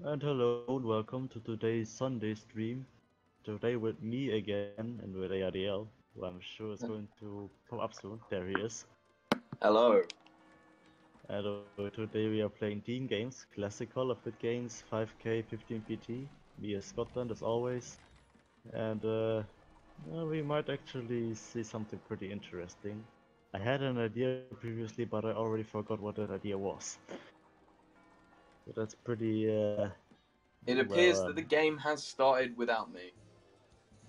And hello and welcome to today's Sunday stream. Today with me again and with ARDL, who I'm sure is going to pop up soon. There he is. Hello. And today we are playing team games, classic Call of Duty games, 5K, 15PT. Me as Scotland as always. And we might actually see something pretty interesting. I had an idea previously, but I already forgot what that idea was. So that's pretty, It well, appears that the game has started without me.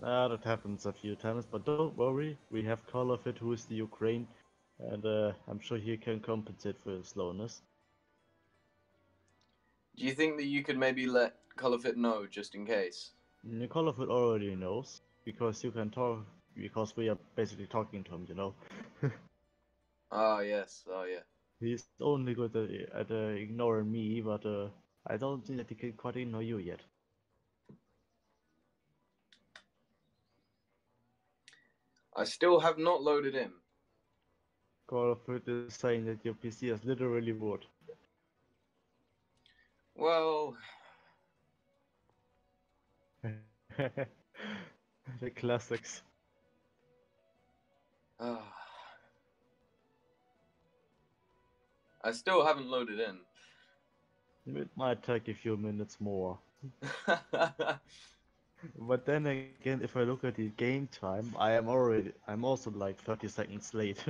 that happens a few times, but don't worry, we have Call of it who is the Ukraine, and I'm sure he can compensate for his slowness. Do you think that you could maybe let Colorfit know just in case? Call of it already knows, because you can talk, because we are basically talking to him, you know. Ah, yes. Oh, yeah. He's only good at ignoring me, but I don't think that he can quite ignore you yet. I still have not loaded in. Call of it is saying that your PC is literally wood. Well, The classics. I still haven't loaded in. It might take a few minutes more. But then again, if I look at the game time, I'm also like 30 seconds late.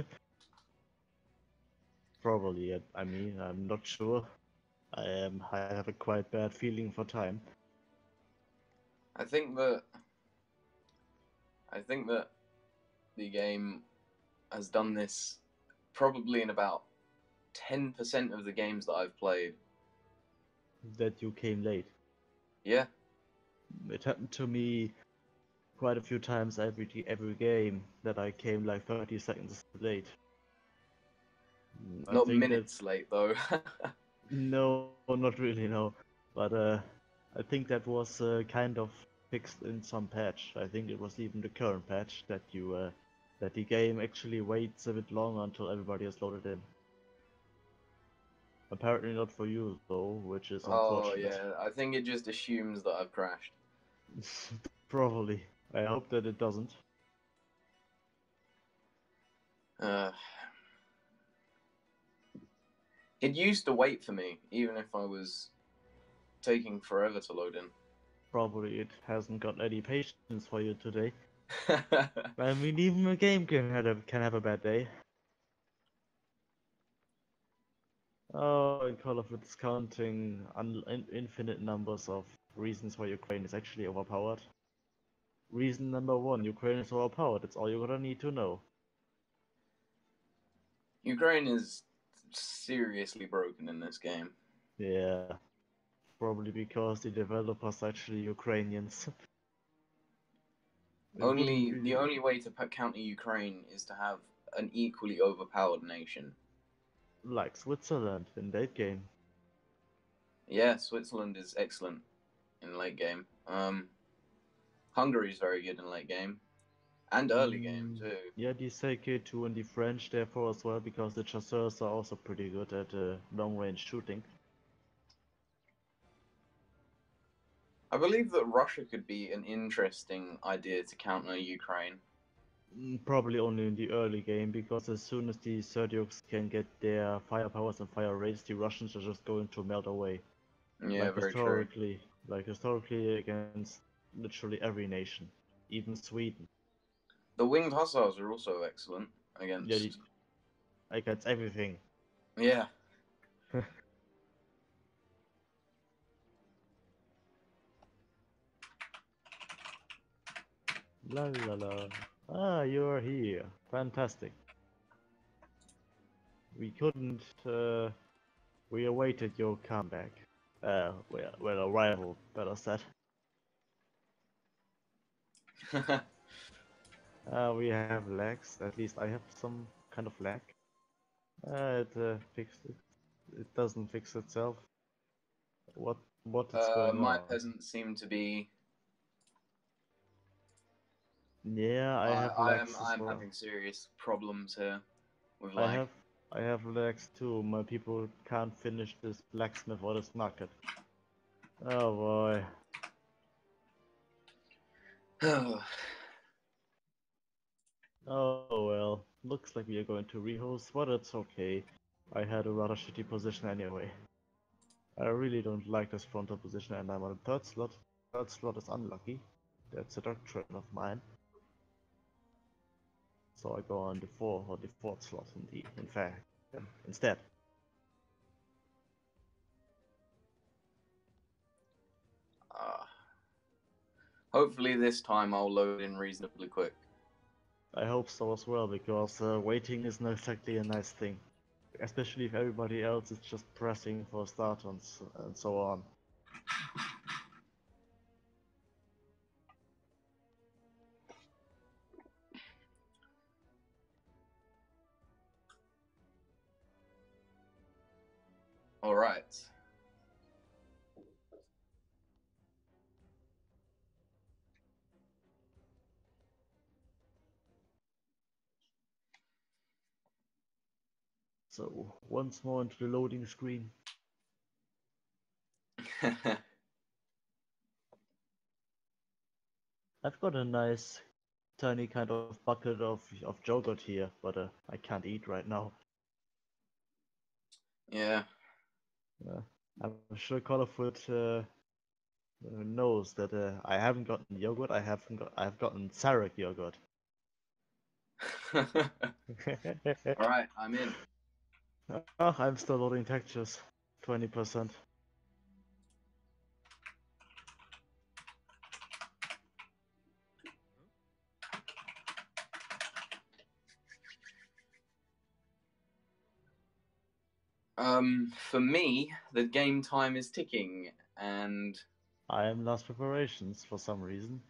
Probably, I mean, I'm not sure. I have a quite bad feeling for time. I think that the game has done this probably in about 10% of the games that I've played. That you came late. Yeah. It happened to me quite a few times every game that I came like 30 seconds late. I Not think that minutes late, though. no, not really, no. But I think that was kind of fixed in some patch. I think it was even the current patch that that the game actually waits a bit longer until everybody has loaded in. Apparently not for you though, which is Oh, unfortunate. yeah. I think it just assumes that I've crashed. Probably. I hope that it doesn't. Uh, it used to wait for me, even if I was taking forever to load in. Probably it hasn't got any patience for you today. I mean, even a game can have a bad day. Oh, and Call of Duty's counting infinite numbers of reasons why Ukraine is actually overpowered. Reason number one, Ukraine is overpowered. That's all you're gonna need to know. Ukraine is seriously broken in this game. Yeah, probably because the developers are actually Ukrainians. It wouldn't The be only way to counter Ukraine is to have an equally overpowered nation. like Switzerland in that game. Yeah, Switzerland is excellent in late game. Hungary is very good in late game and early game too. Yeah, the CK2 and the French therefore as well, because the chasseurs are also pretty good at long-range shooting. I believe that Russia could be an interesting idea to counter Ukraine. Probably only in the early game, because as soon as the Serdyuks can get their firepowers and fire rates, the Russians are just going to melt away. Yeah, very true. Like historically against literally every nation, even Sweden. The winged hussars are also excellent Yeah, against. against everything. Yeah. La la la. Ah, you're here. Fantastic. We couldn't. We awaited your comeback. Well, arrival, better said. We have lags. At least I have some kind of lag. It fixed it. It doesn't fix itself. What what is going My on? peasants seem to be. Yeah, I have lags as I'm well. having serious problems here with I lag. have lags too. My people can't finish this blacksmith or this market. Oh boy. Oh well. Looks like we are going to rehost, but it's okay. I had a rather shitty position anyway. I really don't like this frontal position and I'm on the third slot. Third slot is unlucky. That's a doctrine of mine. So I go on the fourth slot in fact instead. Hopefully this time I'll load in reasonably quick. I hope so as well, because waiting is not exactly a nice thing. Especially if everybody else is just pressing for a start and so on. Alright. So, once more into the loading screen. I've got a nice tiny kind of bucket of yogurt here, but I can't eat right now. Yeah. I'm sure Colorfoot knows that I haven't gotten yogurt. I've gotten Sarek yogurt. Alright, I'm in. Oh, I'm still loading textures. 20%. For me, the game time is ticking, and I am last preparations for some reason.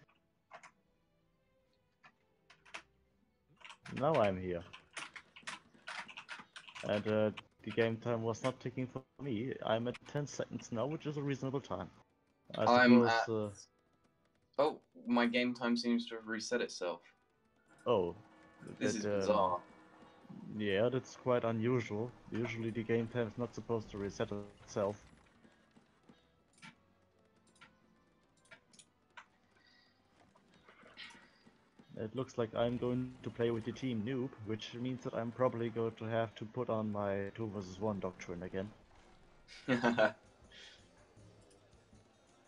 Now I'm here. And the game time was not ticking for me. I'm at 10 seconds now, which is a reasonable time. I I'm suppose. at... Oh, my game time seems to have reset itself. Oh. This is bizarre. Yeah, that's quite unusual. Usually the game time is not supposed to reset itself. It looks like I'm going to play with the team noob, which means that I'm probably going to have to put on my 2 versus 1 doctrine again.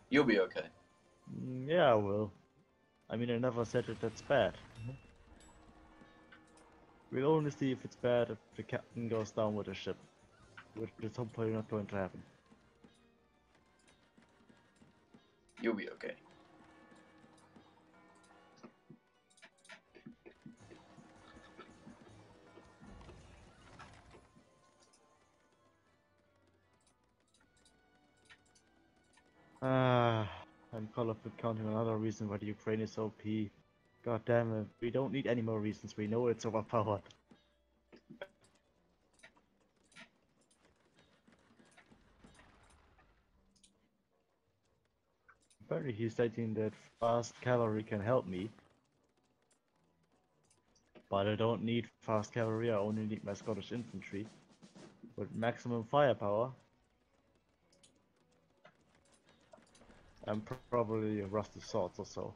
You'll be okay. Yeah, I will. I mean, I never said that that's bad. We'll only see if it's bad if the captain goes down with the ship, which is hopefully not going to happen. You'll be okay. I'm colorful counting another reason why the Ukraine is OP. God damn it, we don't need any more reasons, we know it's overpowered. Apparently he's stating that fast cavalry can help me. But I don't need fast cavalry, I only need my Scottish infantry. With maximum firepower. And probably rusty swords or so.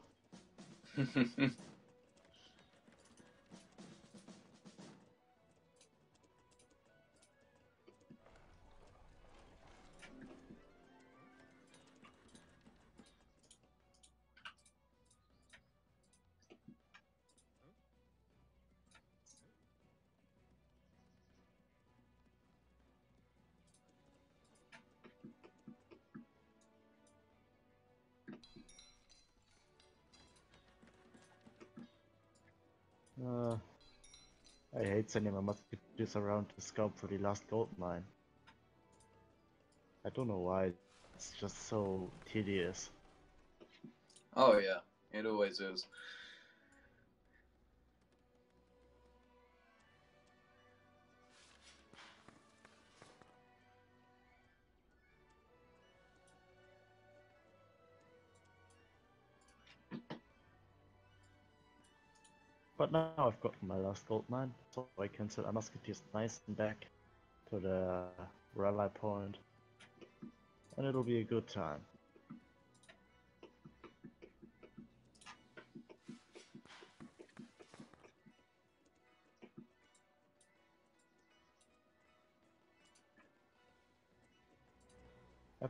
I hate sending my musketeers around to scout for the last gold mine. I don't know why, it's just so tedious. Oh yeah, it always is. But now I've got my last gold mine, so I can send my musketeers nice and back to the rally point. And it'll be a good time.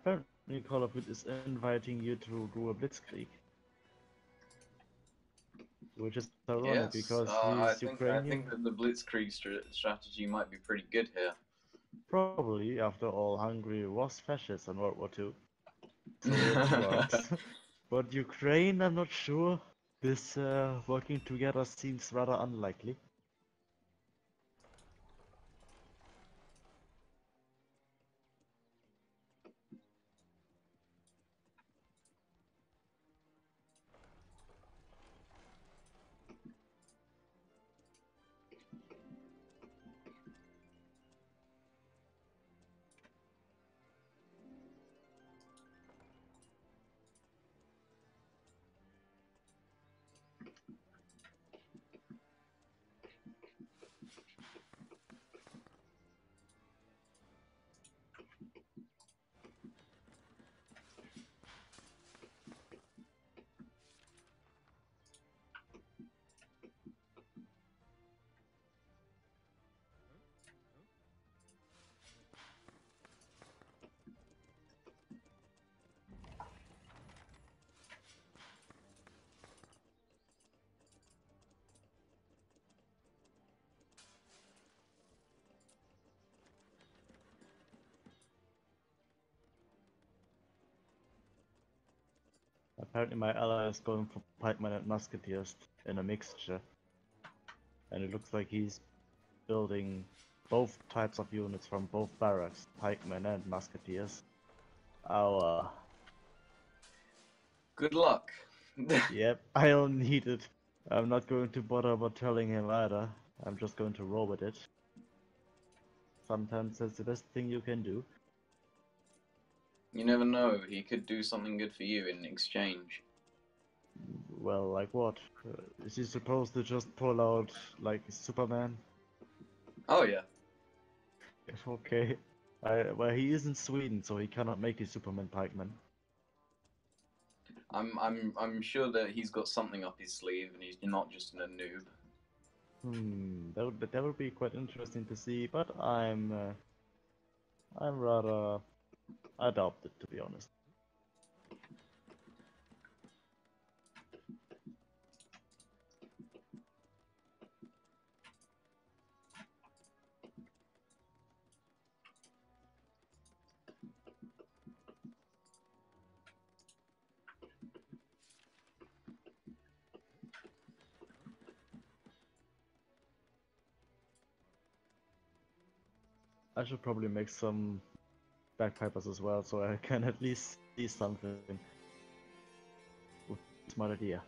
apparently Call of Duty is inviting you to do a blitzkrieg, which is ironic Yes, because I he's think I Ukrainian. think that the blitzkrieg strategy might be pretty good here. Probably, after all, Hungary was fascist in World War II, so it works. But Ukraine, I'm not sure. This working together seems rather unlikely. Apparently my ally is going for pikemen and musketeers in a mixture. And it looks like he's building both types of units from both barracks, pikemen and musketeers. Our Good luck. Yep, I don't need it. I'm not going to bother about telling him either. I'm just going to roll with it. Sometimes that's the best thing you can do. You never know, he could do something good for you in exchange. Well, like what? Is he supposed to just pull out, like, Superman? Oh yeah. Okay. Well, he is in Sweden, so he cannot make the Superman pikeman. I'm sure that he's got something up his sleeve and he's not just a noob. That would be quite interesting to see, but I'm rather, I doubt it, to be honest. I should probably make some bagpipers as well, so I can at least see something. Ooh, smart idea.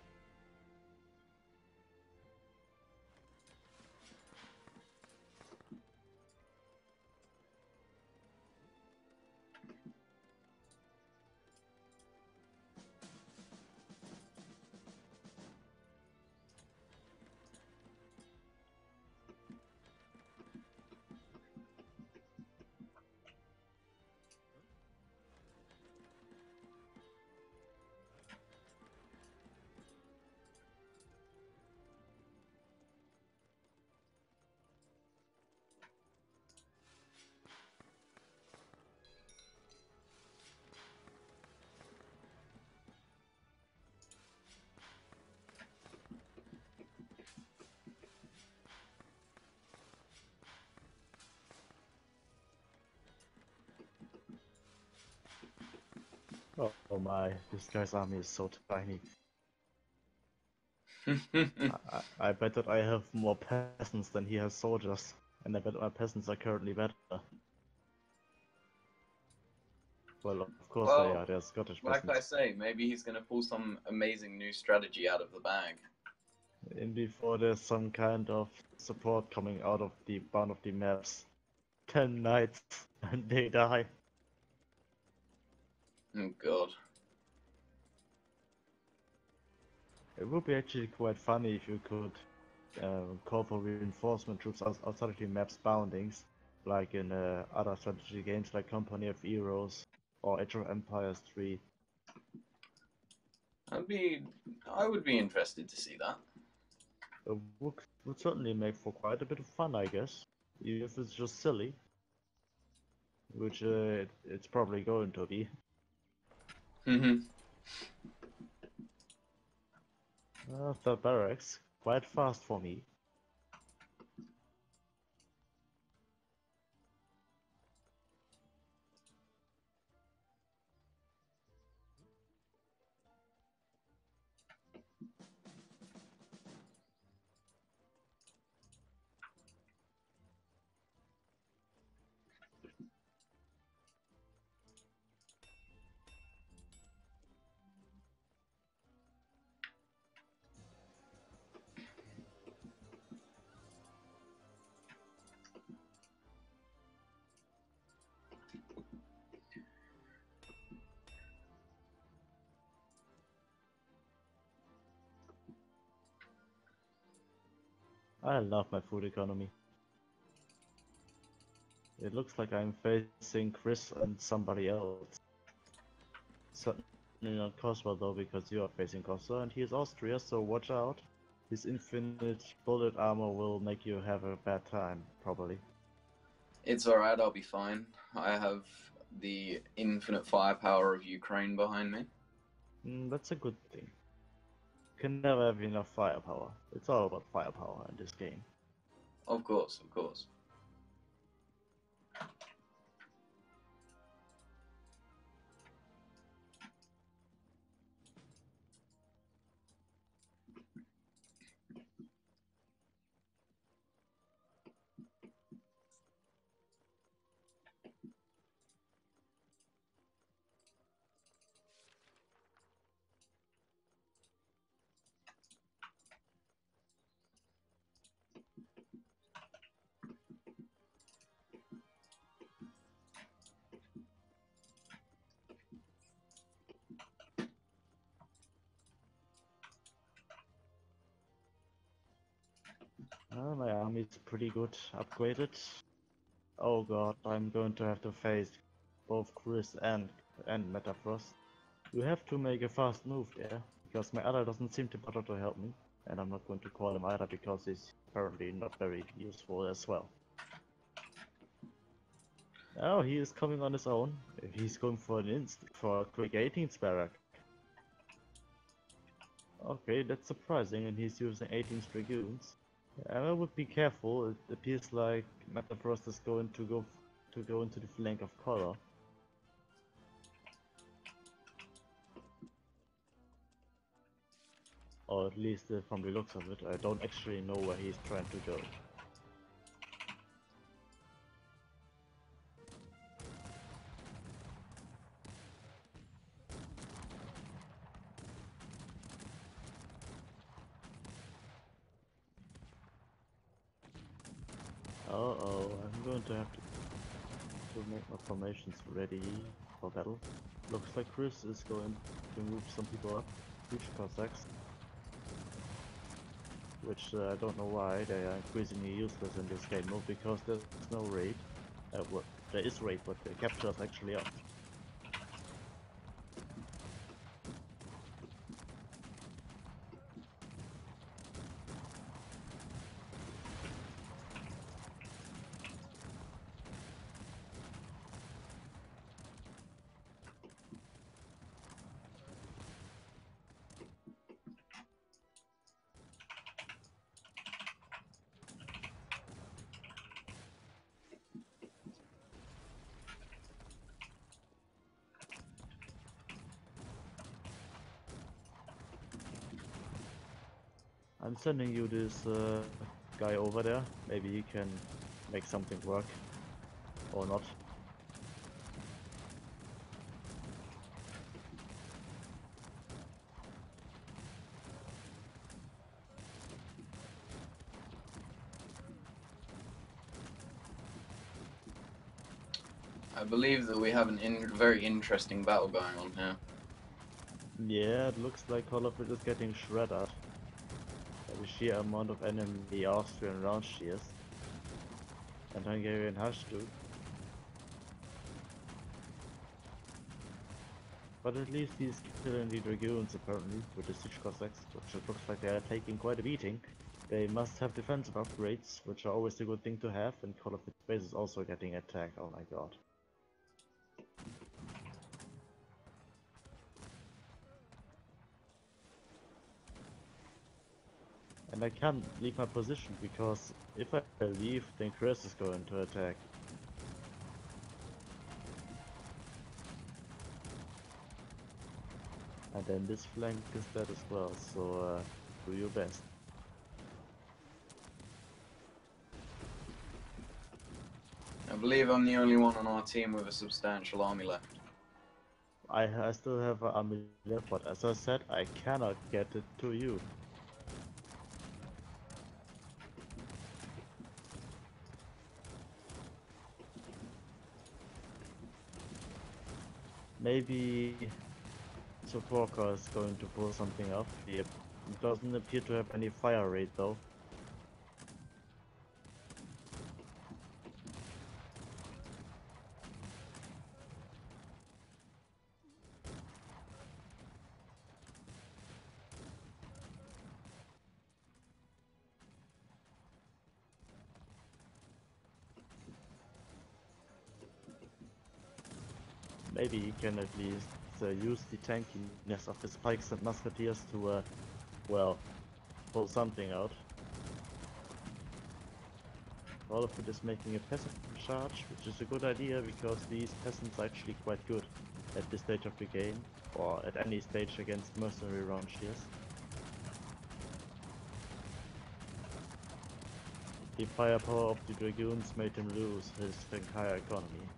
Oh my, this guy's army is so tiny. I bet that I have more peasants than he has soldiers, and I bet my peasants are currently better. Well, of course they Well, are, they're Scottish like I peasants. say, maybe he's gonna pull some amazing new strategy out of the bag. And before there's some kind of support coming out of one of the maps. 10 knights, and they die. Oh god. It would be actually quite funny if you could call for reinforcement troops outside of the map's boundings, like in other strategy games like Company of Heroes or Age of Empires 3. I would be interested to see that. It would certainly make for quite a bit of fun, I guess, even if it's just silly, which it's probably going to be. Mm-hmm. Third barracks, quite fast for me. I love my food economy. It looks like I'm facing Chris and somebody else. Certainly not Cosmo though, because you are facing Corsair and he is Austria, so watch out. His infinite bullet armor will make you have a bad time, probably. It's alright, I'll be fine. I have the infinite firepower of Ukraine behind me. That's a good thing. Can never have enough firepower. It's all about firepower in this game. Of course, of course. My army is pretty good, upgraded. Oh god, I'm going to have to face both Chris and Metafrost. You have to make a fast move there, because my other doesn't seem to bother to help me. And I'm not going to call him either because he's apparently not very useful as well. Oh, he is coming on his own. He's going for for a quick 18th barrack. Okay, that's surprising, and he's using 18th dragoons. I would be careful. It appears like Metafrost is going to go into the flank of Color. Or at least from the looks of it, I don't actually know where he's trying to go. Uh-oh, I'm going to have to make my formations ready for battle. Looks like Chris is going to move some people up, huge Cossacks. Which I don't know why they are increasingly useless in this game mode, because there's no raid. Well, there is raid, but the captures actually are. I'm sending you this guy over there. Maybe he can make something work. Or not. I believe that we have a very interesting battle going on here. Yeah, it looks like all of it is getting shredded. The sheer amount of enemy Austrian round shears. And Hungarian Hashtu. But at least he's killing the Dragoons apparently, with the Siege Cossacks, which it looks like they are taking quite a beating. They must have defensive upgrades, which are always a good thing to have, and Call of the Space is also getting attacked, oh my god. And I can't leave my position because if I leave, then Chris is going to attack. And then this flank is dead as well, so do your best. I believe I'm the only one on our team with a substantial army left. I still have an army left, but as I said, I cannot get it to you. Maybe Soporka is going to pull something up. He doesn't appear to have any fire rate though. Maybe he can at least use the tankiness of his pikes and musketeers to, well, pull something out. All of it is making a peasant charge, which is a good idea because these peasants are actually quite good at this stage of the game, or at any stage against mercenary roundhears. The firepower of the dragoons made him lose his entire economy.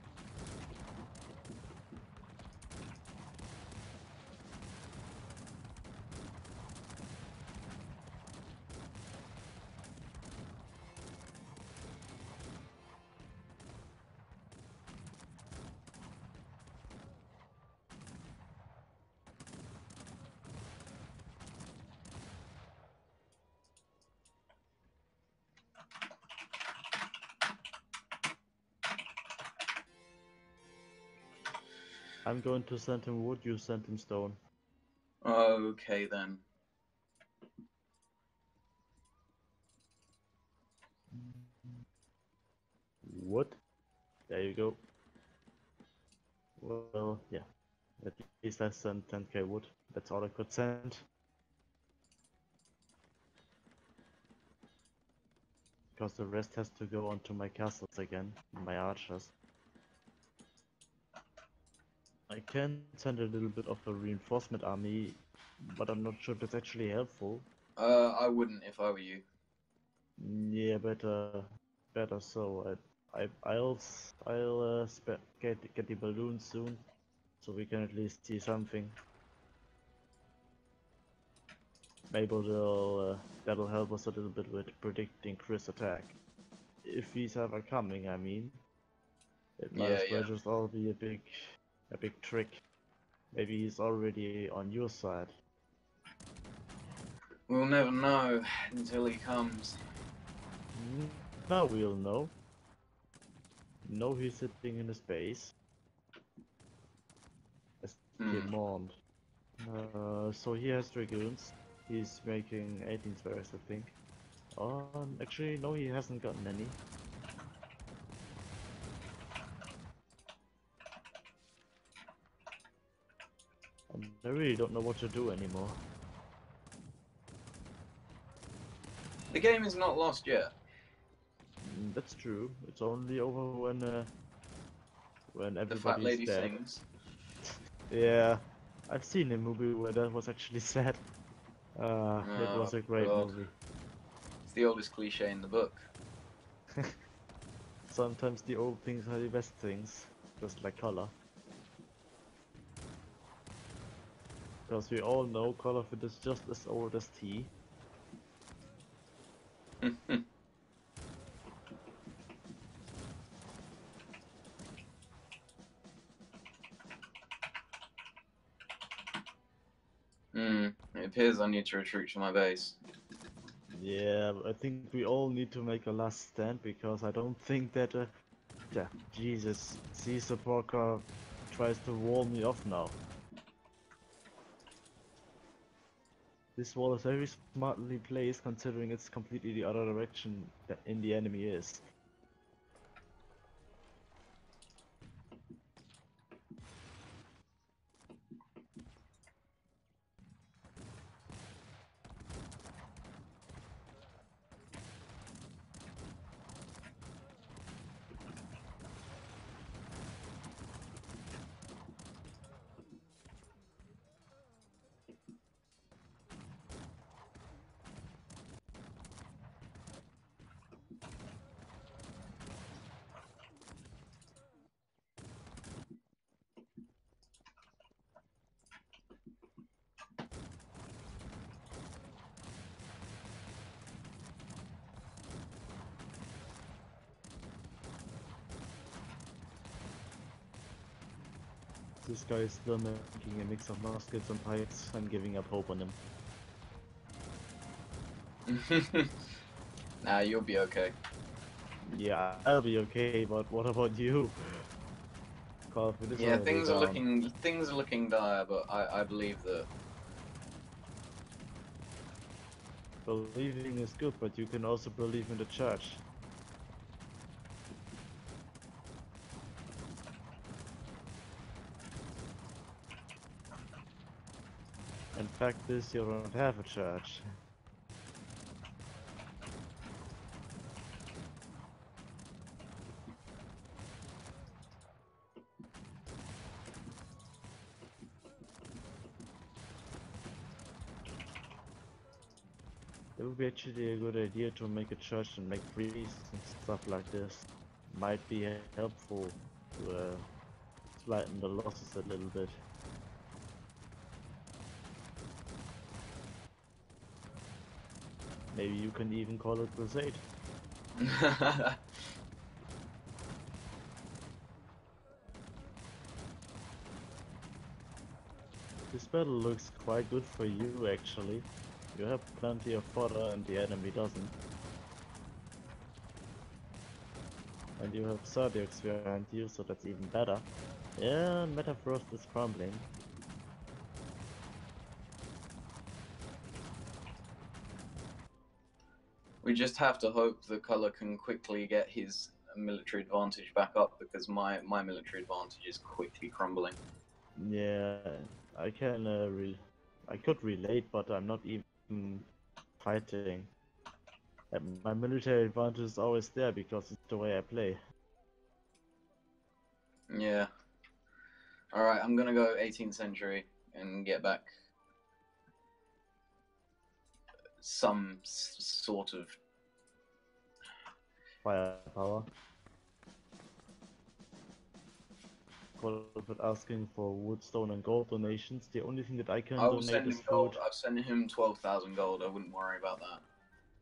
I'm going to send him wood, you send him stone. Okay then. Wood? There you go. Well, yeah. At least I sent 10k wood. That's all I could send. Because the rest has to go onto my castles again, my archers. I can send a little bit of a reinforcement army, but I'm not sure if it's actually helpful. I wouldn't if I were you. Yeah, better so. I'll get the balloons soon, so we can at least see something. Maybe that'll help us a little bit with predicting Chris' attack. If he's ever coming, I mean. It might as well just all be a big trick. Maybe he's already on your side. We'll never know until he comes. Now we'll know. No, he's sitting in his base. As Piedmont. So he has dragoons. He's making 18 squares, I think. Actually, no, he hasn't gotten any. I really don't know what to do anymore. The game is not lost yet. That's true. It's only over when everybody's The fat lady dead. sings. Yeah, I've seen a movie where that was actually said. It was a great movie. It's the oldest cliche in the book. Sometimes the old things are the best things, just like color. Because we all know Call of it is just as old as tea. It appears I need to retreat to my base. Yeah, I think we all need to make a last stand because I don't think that yeah, Jesus, Caesar Porker tries to wall me off now. This wall is very smartly placed considering it's completely the other direction that the enemy is. This guy is still making a mix of muskets and pikes. I'm giving up hope on him. Nah, you'll be okay. Yeah, I'll be okay, but what about you? Call of Duty is Yeah, already down. things are looking dire, but I believe that. Believing is good, but you can also believe in the church. In fact is, you don't have a church. It would be actually a good idea to make a church and make priests and stuff like this. Might be helpful to lighten the losses a little bit. Maybe you can even call it crusade. This battle looks quite good for you actually. You have plenty of fodder and the enemy doesn't. And you have Zodiacs behind you, so that's even better. Yeah, Metafrost is crumbling. We just have to hope the color can quickly get his military advantage back up, because my military advantage is quickly crumbling. Yeah, I can I could relate, but I'm not even fighting. And my military advantage is always there because it's the way I play. Yeah. Alright, I'm gonna go 18th century and get back some sort of Firepower. But asking for wood, stone, and gold donations. The only thing that I can I will donate send is him gold. food. I've sent him 12,000 gold. I wouldn't worry about that.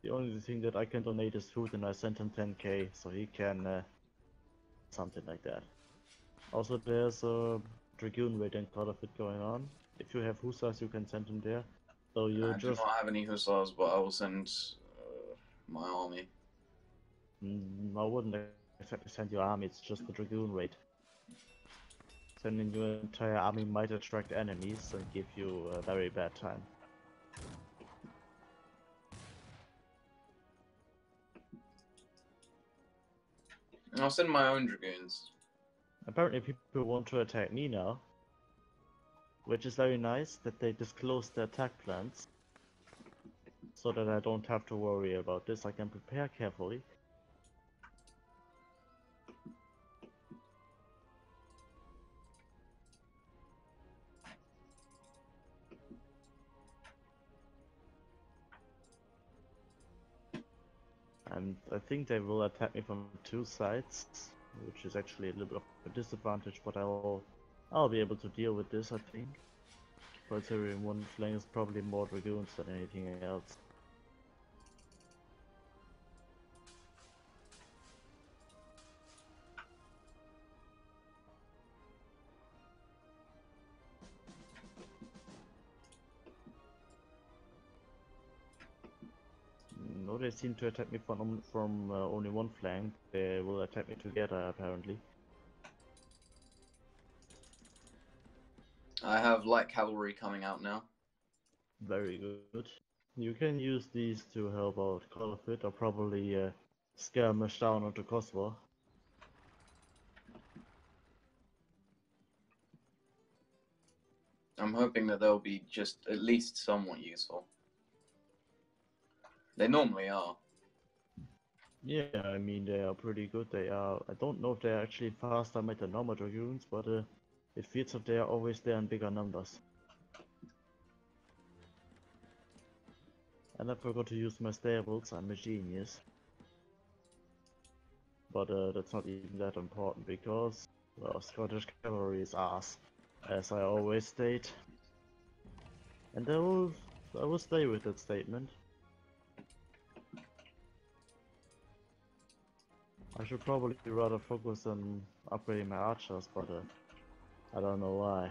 The only thing that I can donate is food, and I sent him 10k, so he can something like that. Also, there's a Dragoon raid and quite a bit going on. If you have Hussars, you can send him there. So you I do just not have any hussars, but I will send my army. I wouldn't exactly send your army. It's just the Dragoon raid. Sending your entire army might attract enemies and give you a very bad time. I'll send my own dragoons. Apparently people want to attack me now, which is very nice that they disclose their attack plans, so that I don't have to worry about this. I can prepare carefully. And I think they will attack me from two sides, which is actually a little bit of a disadvantage, but I'll be able to deal with this, I think. Considering one flank is probably more Dragoons than anything else. No, they seem to attack me from only one flank. They will attack me together, apparently. I have light cavalry coming out now. Very good. You can use these to help out Call of It, or probably skirmish down onto Kosovo. I'm hoping that they'll be just at least somewhat useful. They normally are. Yeah, I mean they are pretty good. They are. I don't know if they are actually faster than the normal Dragoons, but it feels that they are always there in bigger numbers. And I forgot to use my stables. I'm a genius. But that's not even that important because, well, Scottish cavalry is ass, as I always state. And I will stay with that statement. I should probably rather focus on upgrading my archers, but I don't know why.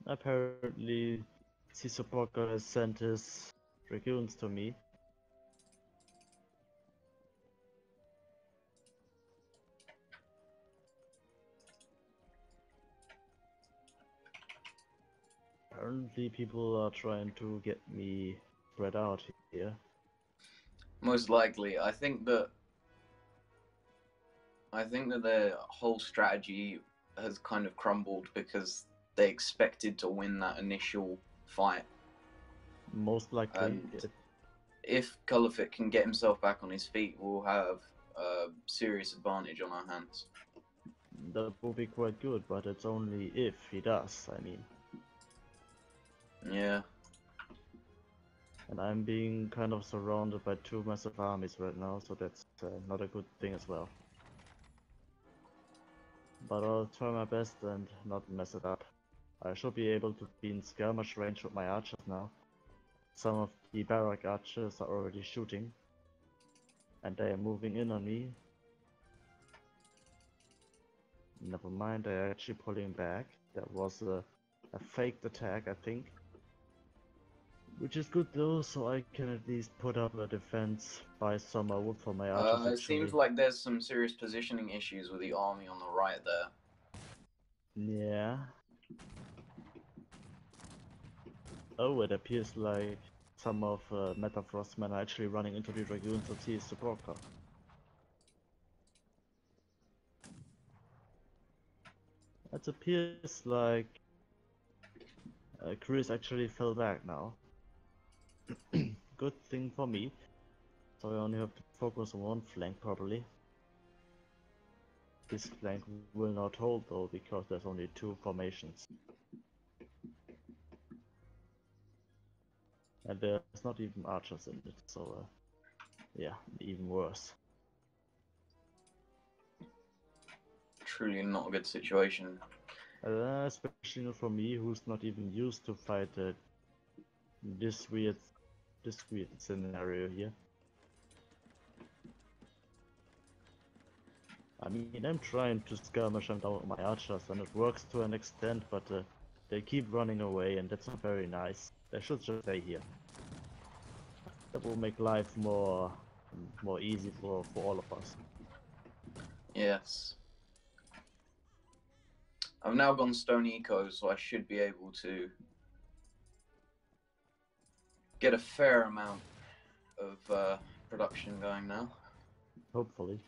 Apparently, Sisopoko has sent his dragoons to me. Apparently, people are trying to get me spread out here. Most likely, I think that their whole strategy has kind of crumbled because they expected to win that initial fight. Most likely. And if Colorfit can get himself back on his feet, we'll have a serious advantage on our hands. That will be quite good, but it's only if he does, I mean. Yeah. And I'm being kind of surrounded by two massive armies right now, so that's not a good thing as well. But I'll try my best and not mess it up. I should be able to be in skirmish range with my archers now. Some of the barrack archers are already shooting. And they are moving in on me. Never mind, they're actually pulling back. That was a faked attack, I think. Which is good though, so I can at least put up a defense, buy some wood for my archers It seems like there's some serious positioning issues with the army on the right there. Yeah. Oh, it appears like some of Metafrostmen are actually running into the dragoons of CS Supporter. It appears like Chris actually fell back now. Good thing for me. So I only have to focus on one flank probably. This flank will not hold though because there's only two formations. And there's not even archers in it, so yeah, even worse. Truly not a good situation. Especially not for me, who's not even used to fight this weird scenario here. I mean, I'm trying to skirmish them down with my archers, and it works to an extent, but they keep running away, and that's not very nice. They should just stay here. That will make life more easy for all of us. Yes. I've now gone Stone Eco, so I should be able to get a fair amount of production going now. Hopefully.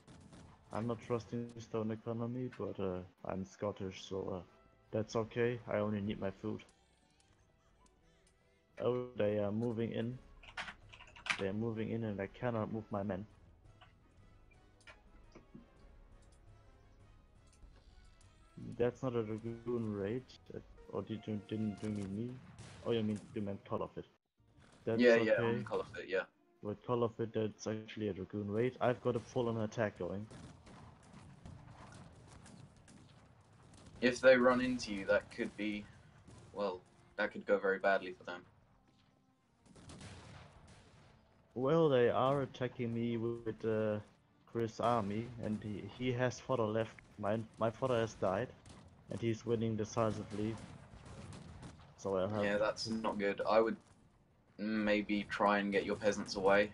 I'm not trusting the stone economy, but I'm Scottish, so that's okay. I only need my food. Oh, they are moving in. They are moving in and I cannot move my men. That's not a dragoon raid, or didn't you mean me? Oh, you meant Colorfit. That's Yeah, okay. on Colorfit, yeah. With Colorfit, that's actually a dragoon raid. I've got a full-on attack going. If they run into you, that could be, well, that could go very badly for them. Well, they are attacking me with Chris' army, and he has fodder left. My fodder has died, and he's winning decisively. So I'll have. Yeah, that's not good. I would maybe try and get your peasants away.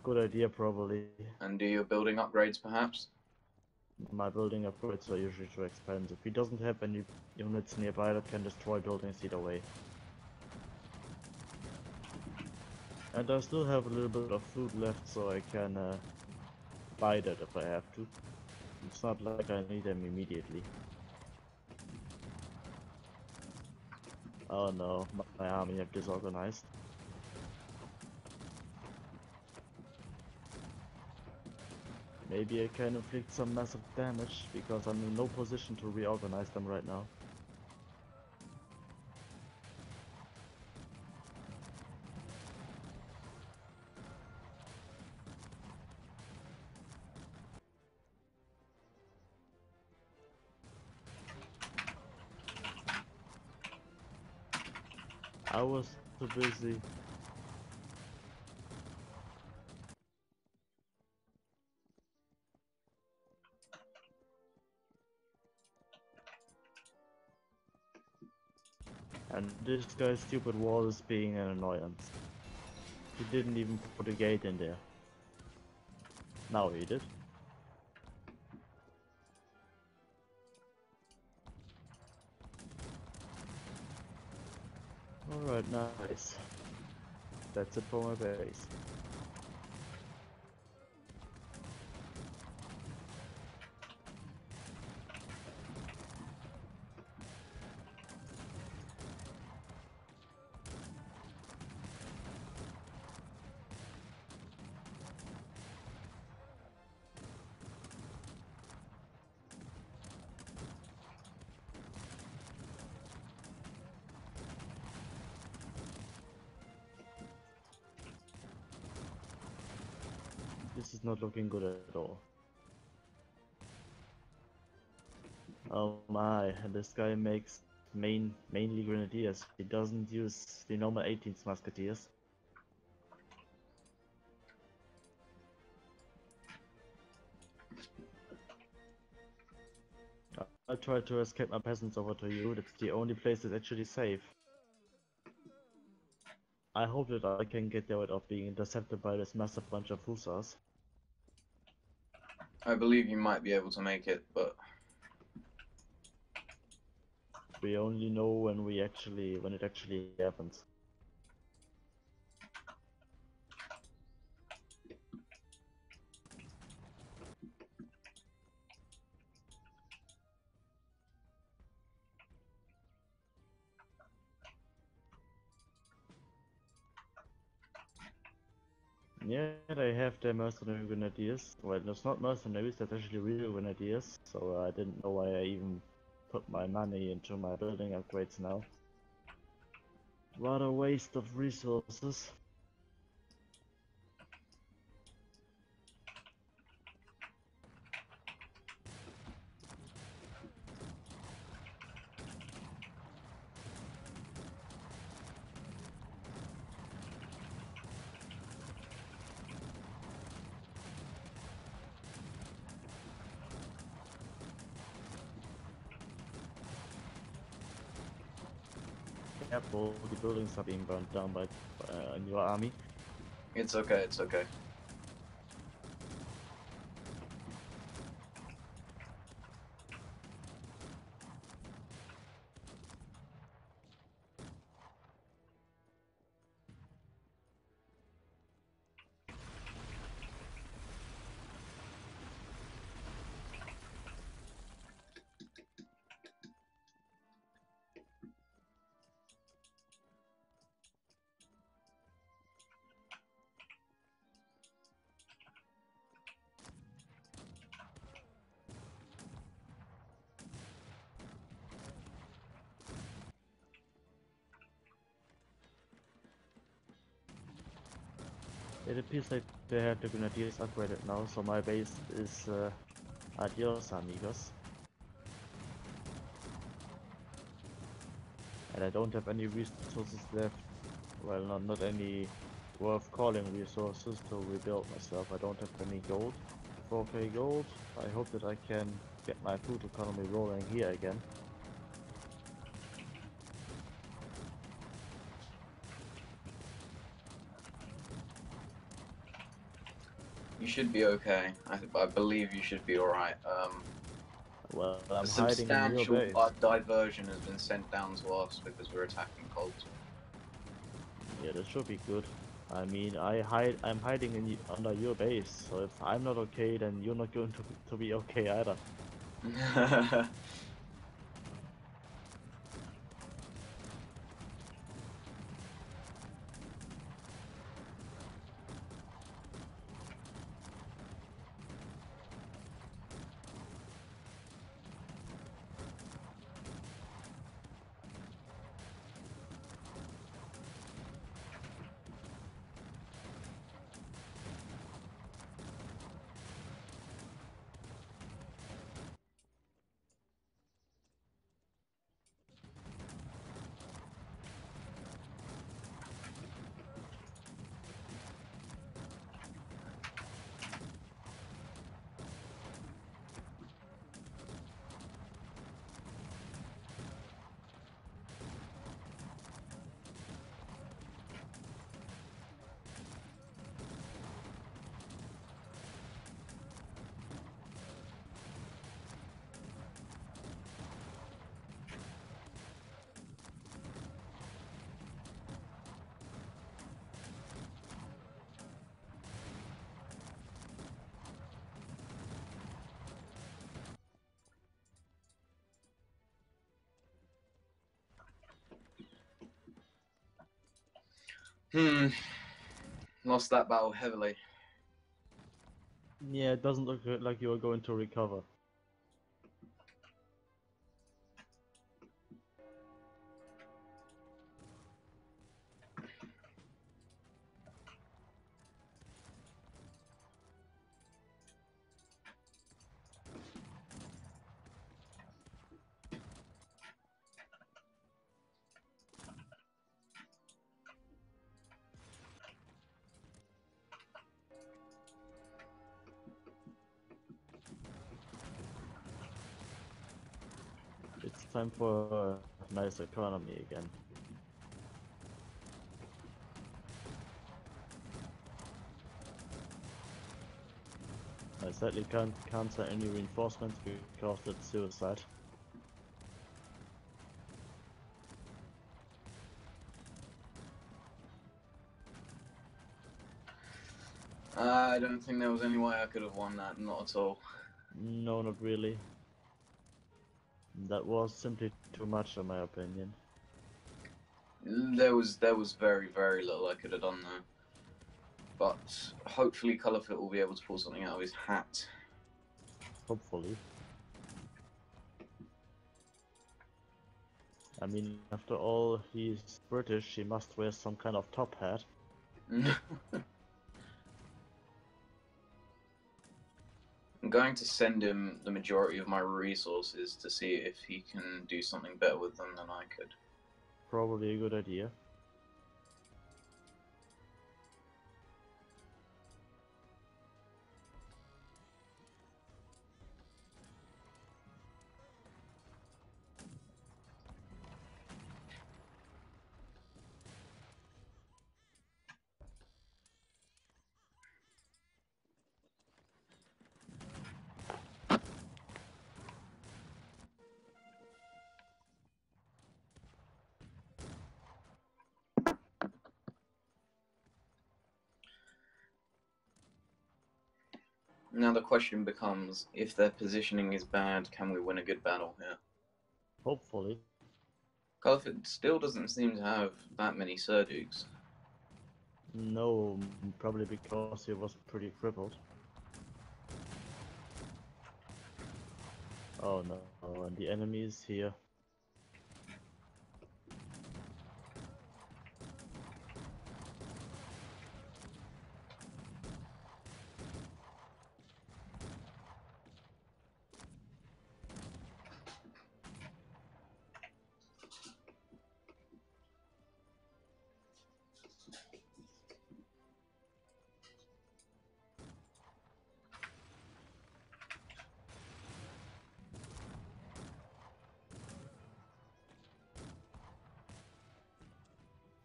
Good idea, probably. And do your building upgrades, perhaps? My building upgrades are usually too expensive. He doesn't have any units nearby that can destroy buildings either way. And I still have a little bit of food left, so I can buy that if I have to. It's not like I need them immediately. Oh no, my army have disorganized. Maybe I can inflict some massive damage, because I'm in no position to reorganize them right now. I was too busy And this guy's stupid wall is being an annoyance. He didn't even put a gate in there. Now he did. Alright, nice. That's it for my base. This is not looking good at all. Oh my, and this guy makes mainly grenadiers. He doesn't use the normal 18th musketeers. I tried to escape my peasants over to you. That's the only place that's actually safe. I hope that I can get there without being intercepted by this massive bunch of hussars. I believe you might be able to make it, but We only know when it actually happens. Yeah, they have their mercenary grenadiers. Well, it's not mercenaries, that's actually real grenadiers. So I didn't know why I even put my money into my building upgrades now. What a waste of resources. Careful, the buildings are being burned down by your army. it's okay, it's okay. It appears like they have the grenadiers upgraded now, so my base is adios amigos. And I don't have any resources left. Well, not any worth calling resources to rebuild myself. I don't have any gold. 4k gold. I hope that I can get my food economy rolling here again. You should be okay. I believe you should be alright. Well, A I'm hiding in your substantial base. diversion has been sent down to us because we're attacking cults. Yeah, that should be good. I mean, I'm hiding under your base, so if I'm not okay, then you're not going to be okay either. Lost that battle heavily. Yeah, it doesn't look like you are going to recover. It's time for a nice economy again. I sadly can't cancel any reinforcements because it's suicide. I don't think there was any way I could have won that, not at all. No, not really. That was simply too much in my opinion. There was very, very little I could have done there. But hopefully Colourfit will be able to pull something out of his hat. Hopefully. I mean, after all, he's British, he must wear some kind of top hat. I'm going to send him the majority of my resources to see if he can do something better with them than I could. Probably a good idea. Now the question becomes, if their positioning is bad, can we win a good battle here? Hopefully. Colourfit still doesn't seem to have that many Surdukes. No, probably because he was pretty crippled. Oh no, and the enemy is here.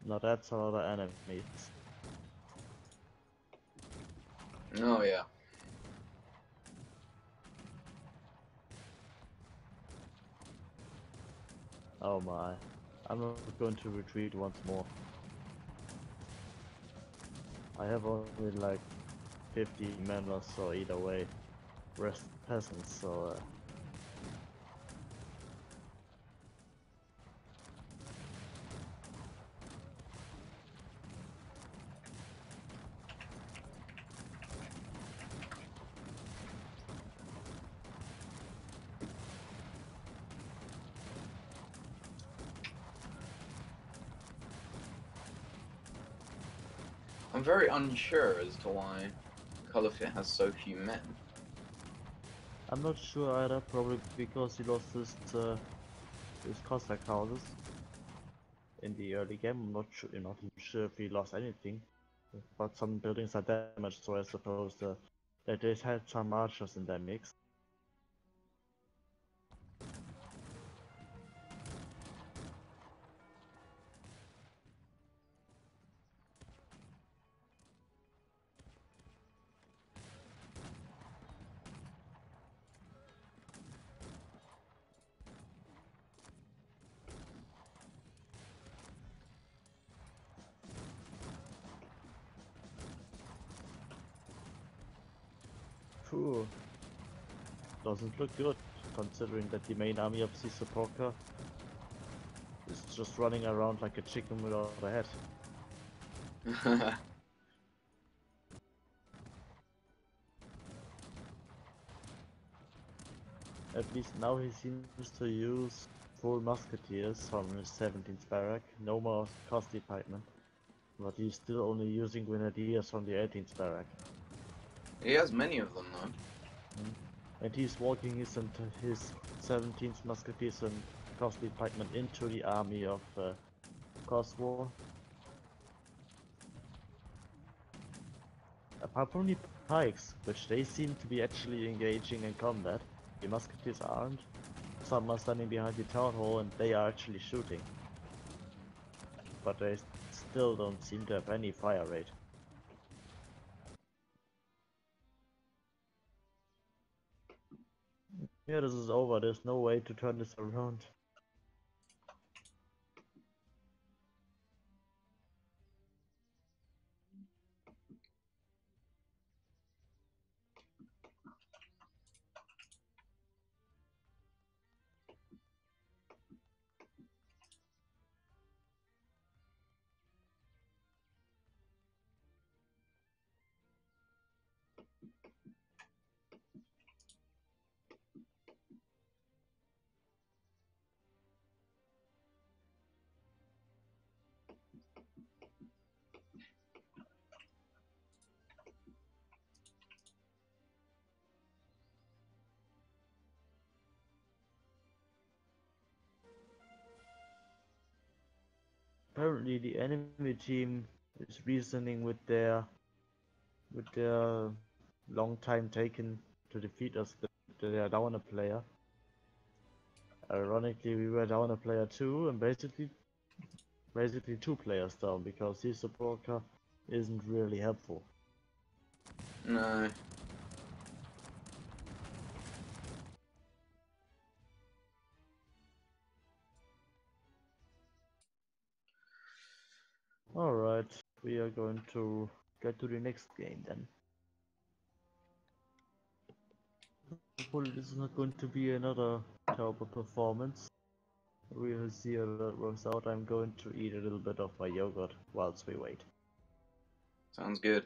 Now that's a lot of enemies. Oh yeah. Oh my. I'm not going to retreat once more. I have only like 50 men or so either way. Rest peasants, so I'm very unsure as to why Colourfit has so few men. I'm not sure either, probably because he lost his Cossack houses in the early game. I'm not even sure if he lost anything, but some buildings are damaged, so I suppose that they had some archers in their mix. Phew. Doesn't look good, considering that the main army of Sisopoka is just running around like a chicken without a head. At least now he seems to use full musketeers from his 17th barrack, no more costly pikemen. But he's still only using grenadiers from the 18th barrack. He has many of them though. And he's walking his 17th musketeers and costly pikemen into the army of Kosovo. Apart from the pikes, which they seem to be actually engaging in combat, the musketeers aren't. Some are standing behind the town hall and they are actually shooting. But they still don't seem to have any fire rate. Yeah, this is over. There's no way to turn this around. Apparently the enemy team is reasoning with their long time taken to defeat us that they are down a player. Ironically, we were down a player too, and basically 2 players down because this supporter isn't really helpful. No. Alright, we are going to get to the next game then. Hopefully this is not going to be another terrible performance. We'll see how that works out. I'm going to eat a little bit of my yogurt whilst we wait. Sounds good.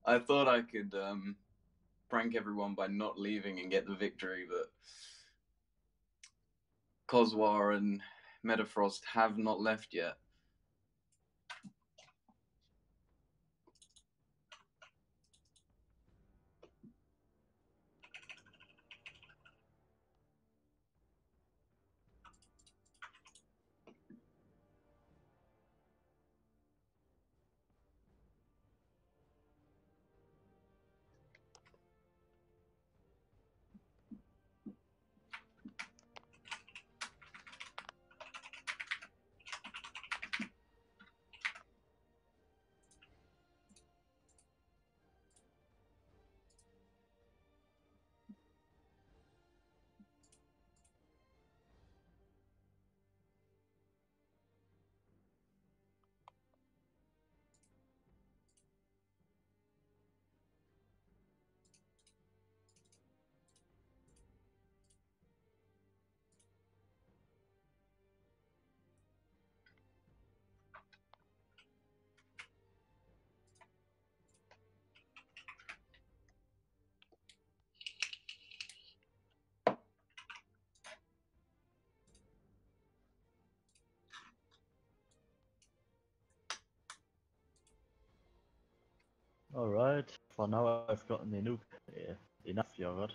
I thought I could prank everyone by not leaving and get the victory, but Kozwar and Metafrost have not left yet. Alright, for now I've gotten enough yogurt.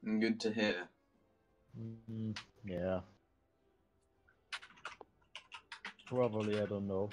Good to hear. Yeah. Probably, I don't know.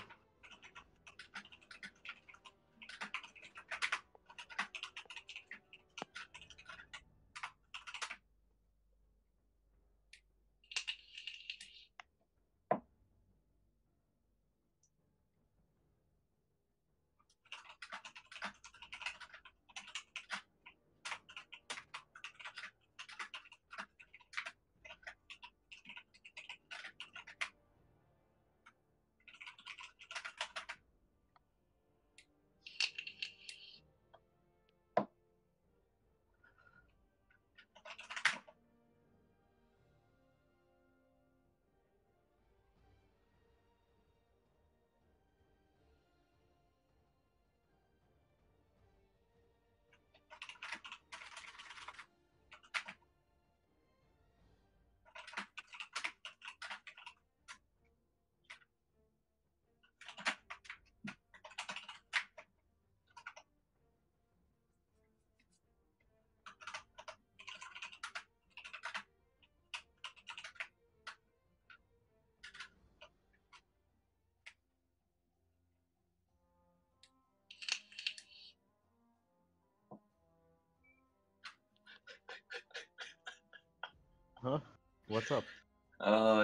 Huh? What's up?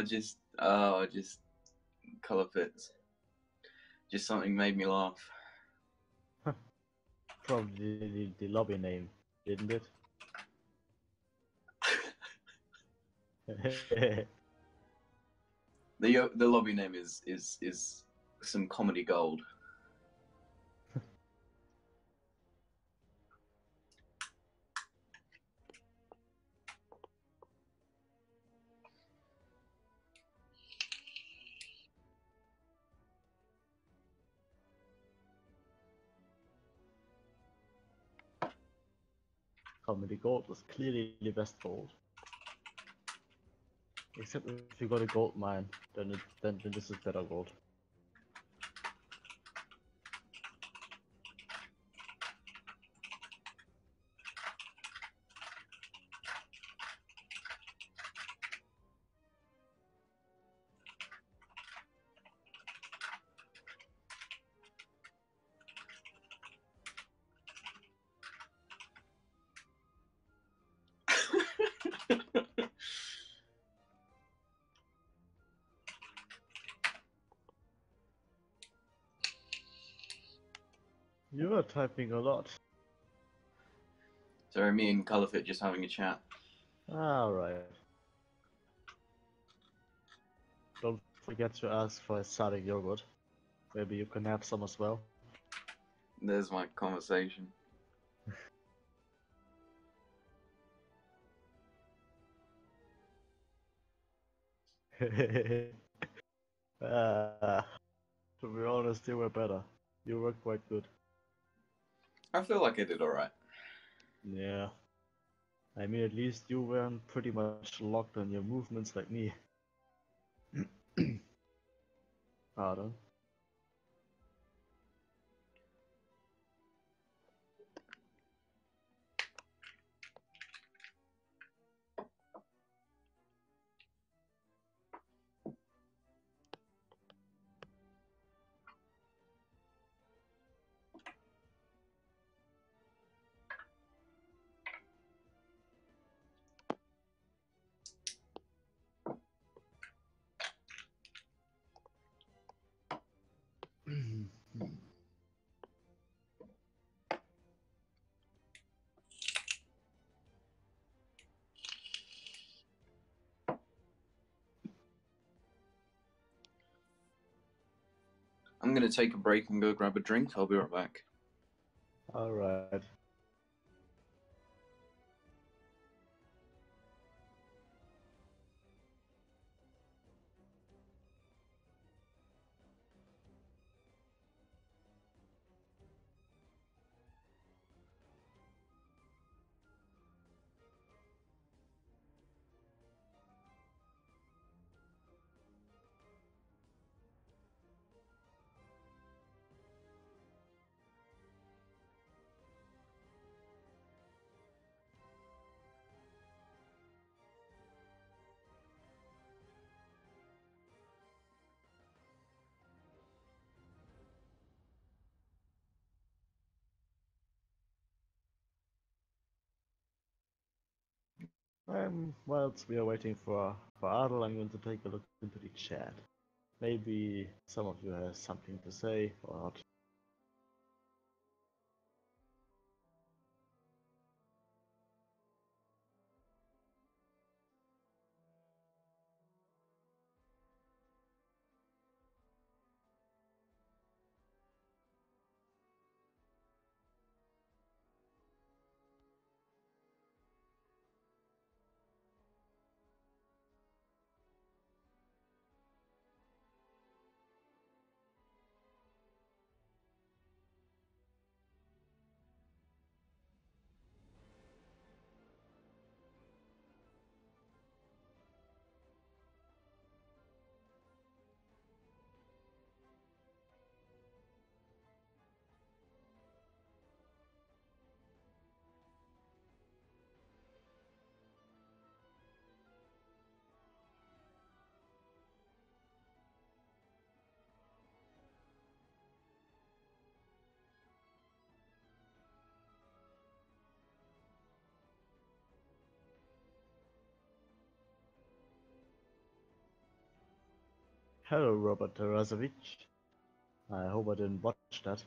Just color fits. Just something made me laugh. Probably the lobby name, didn't it? The lobby name is some comedy gold. Comedy gold was clearly the best gold. Except if you got a gold mine, then this is better gold. You are typing a lot. Sorry, me and Colorfit just having a chat. Alright. Don't forget to ask for a Sadik yogurt. Maybe you can have some as well. There's my conversation. To be honest, you were better. You were quite good. I feel like I did alright. Yeah. I mean, at least you weren't pretty much locked on your movements like me. Pardon. I'm gonna take a break and go grab a drink. I'll be right back. Alright. Whilst we are waiting for ARDL, I'm going to take a look into the chat. Maybe some of you have something to say or not. Hello, Robert Tarazovic. I hope I didn't watch that.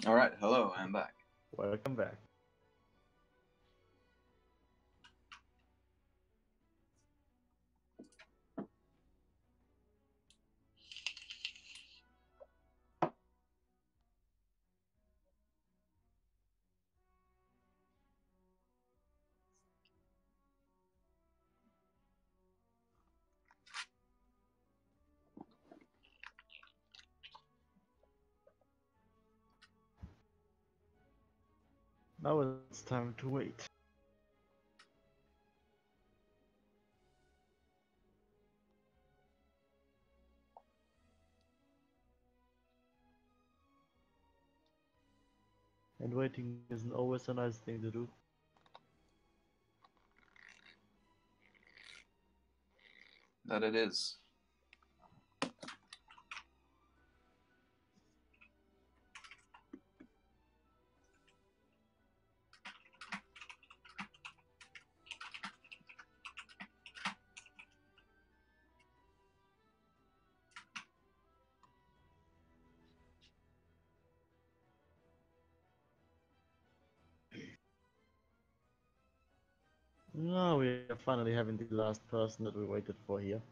Alright, hello, I'm back. Welcome back. Now it's time to wait. And waiting isn't always a nice thing to do. That it is. Now we are finally having the last person that we waited for here.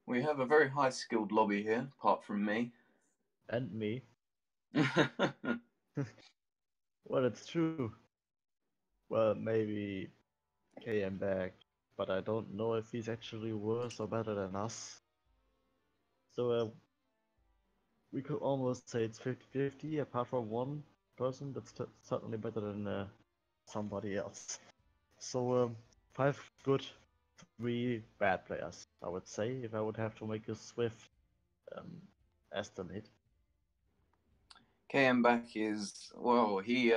We have a very high skilled lobby here, apart from me. And me. Well, it's true. Well, maybe KM back, but I don't know if he's actually worse or better than us. So we could almost say it's 50-50, apart from one person that's certainly better than somebody else. So 5 good, 3 bad players, I would say, if I would have to make a swift estimate. KM back is, well, he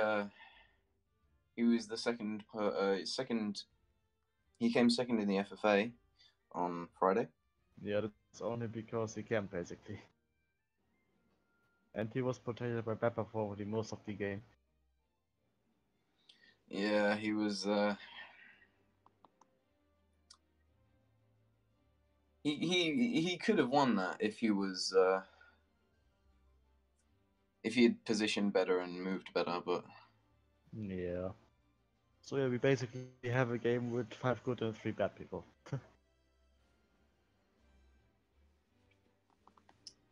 was the second, he came second in the FFA on Friday. Yeah, that's only because he can, basically. And he was protected by Pepper for the most of the game. Yeah, he was, he could have won that if he was, if he had positioned better and moved better, but... Yeah. So yeah, we basically have a game with 5 good and 3 bad people.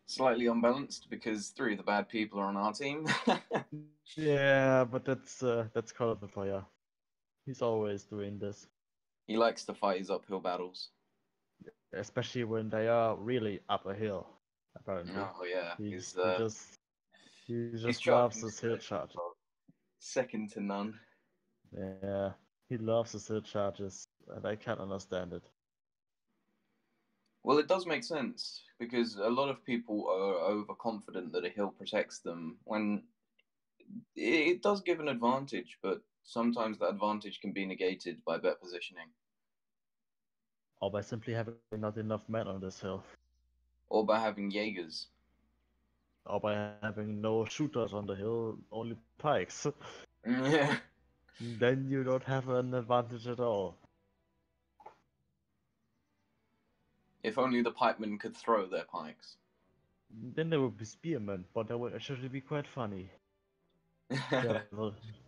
Slightly unbalanced because 3 of the bad people are on our team. Yeah, but that's Call of the Fire. He's always doing this. He likes to fight his uphill battles. Especially when they are really up a hill, apparently. Oh yeah, He he's just loves charging his hill charge. second to none. Yeah, He loves the surcharges, and I can't understand it. Well, it does make sense, because a lot of people are overconfident that a hill protects them, when it does give an advantage, but sometimes that advantage can be negated by bet positioning. Or by simply having not enough men on this hill. Or by having Jaegers. Or by having no shooters on the hill, only pikes. Yeah. Then you don't have an advantage at all. If only the pikemen could throw their pikes. Then there would be spearmen, but that would actually be quite funny.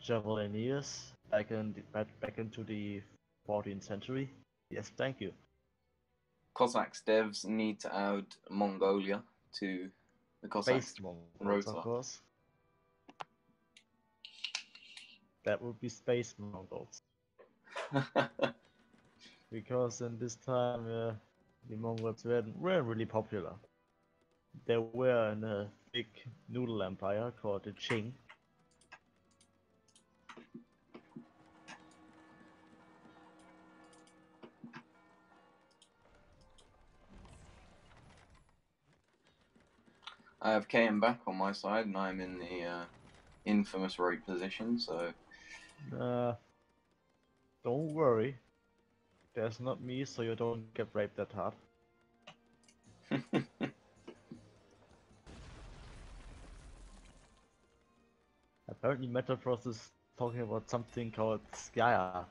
Javelineers back into the 14th century. Yes, thank you. Cossacks devs need to add Mongolia to the Cossacks Space Mongols, rota. of course. That would be Space Mongols. Because in this time, the Mongols weren't really popular. They were in a big noodle empire called the Qing. I have KM back on my side, and I'm in the infamous rape position, so... Don't worry. There's not me, so you don't get raped that hard. Apparently Metaphors is talking about something called Skya.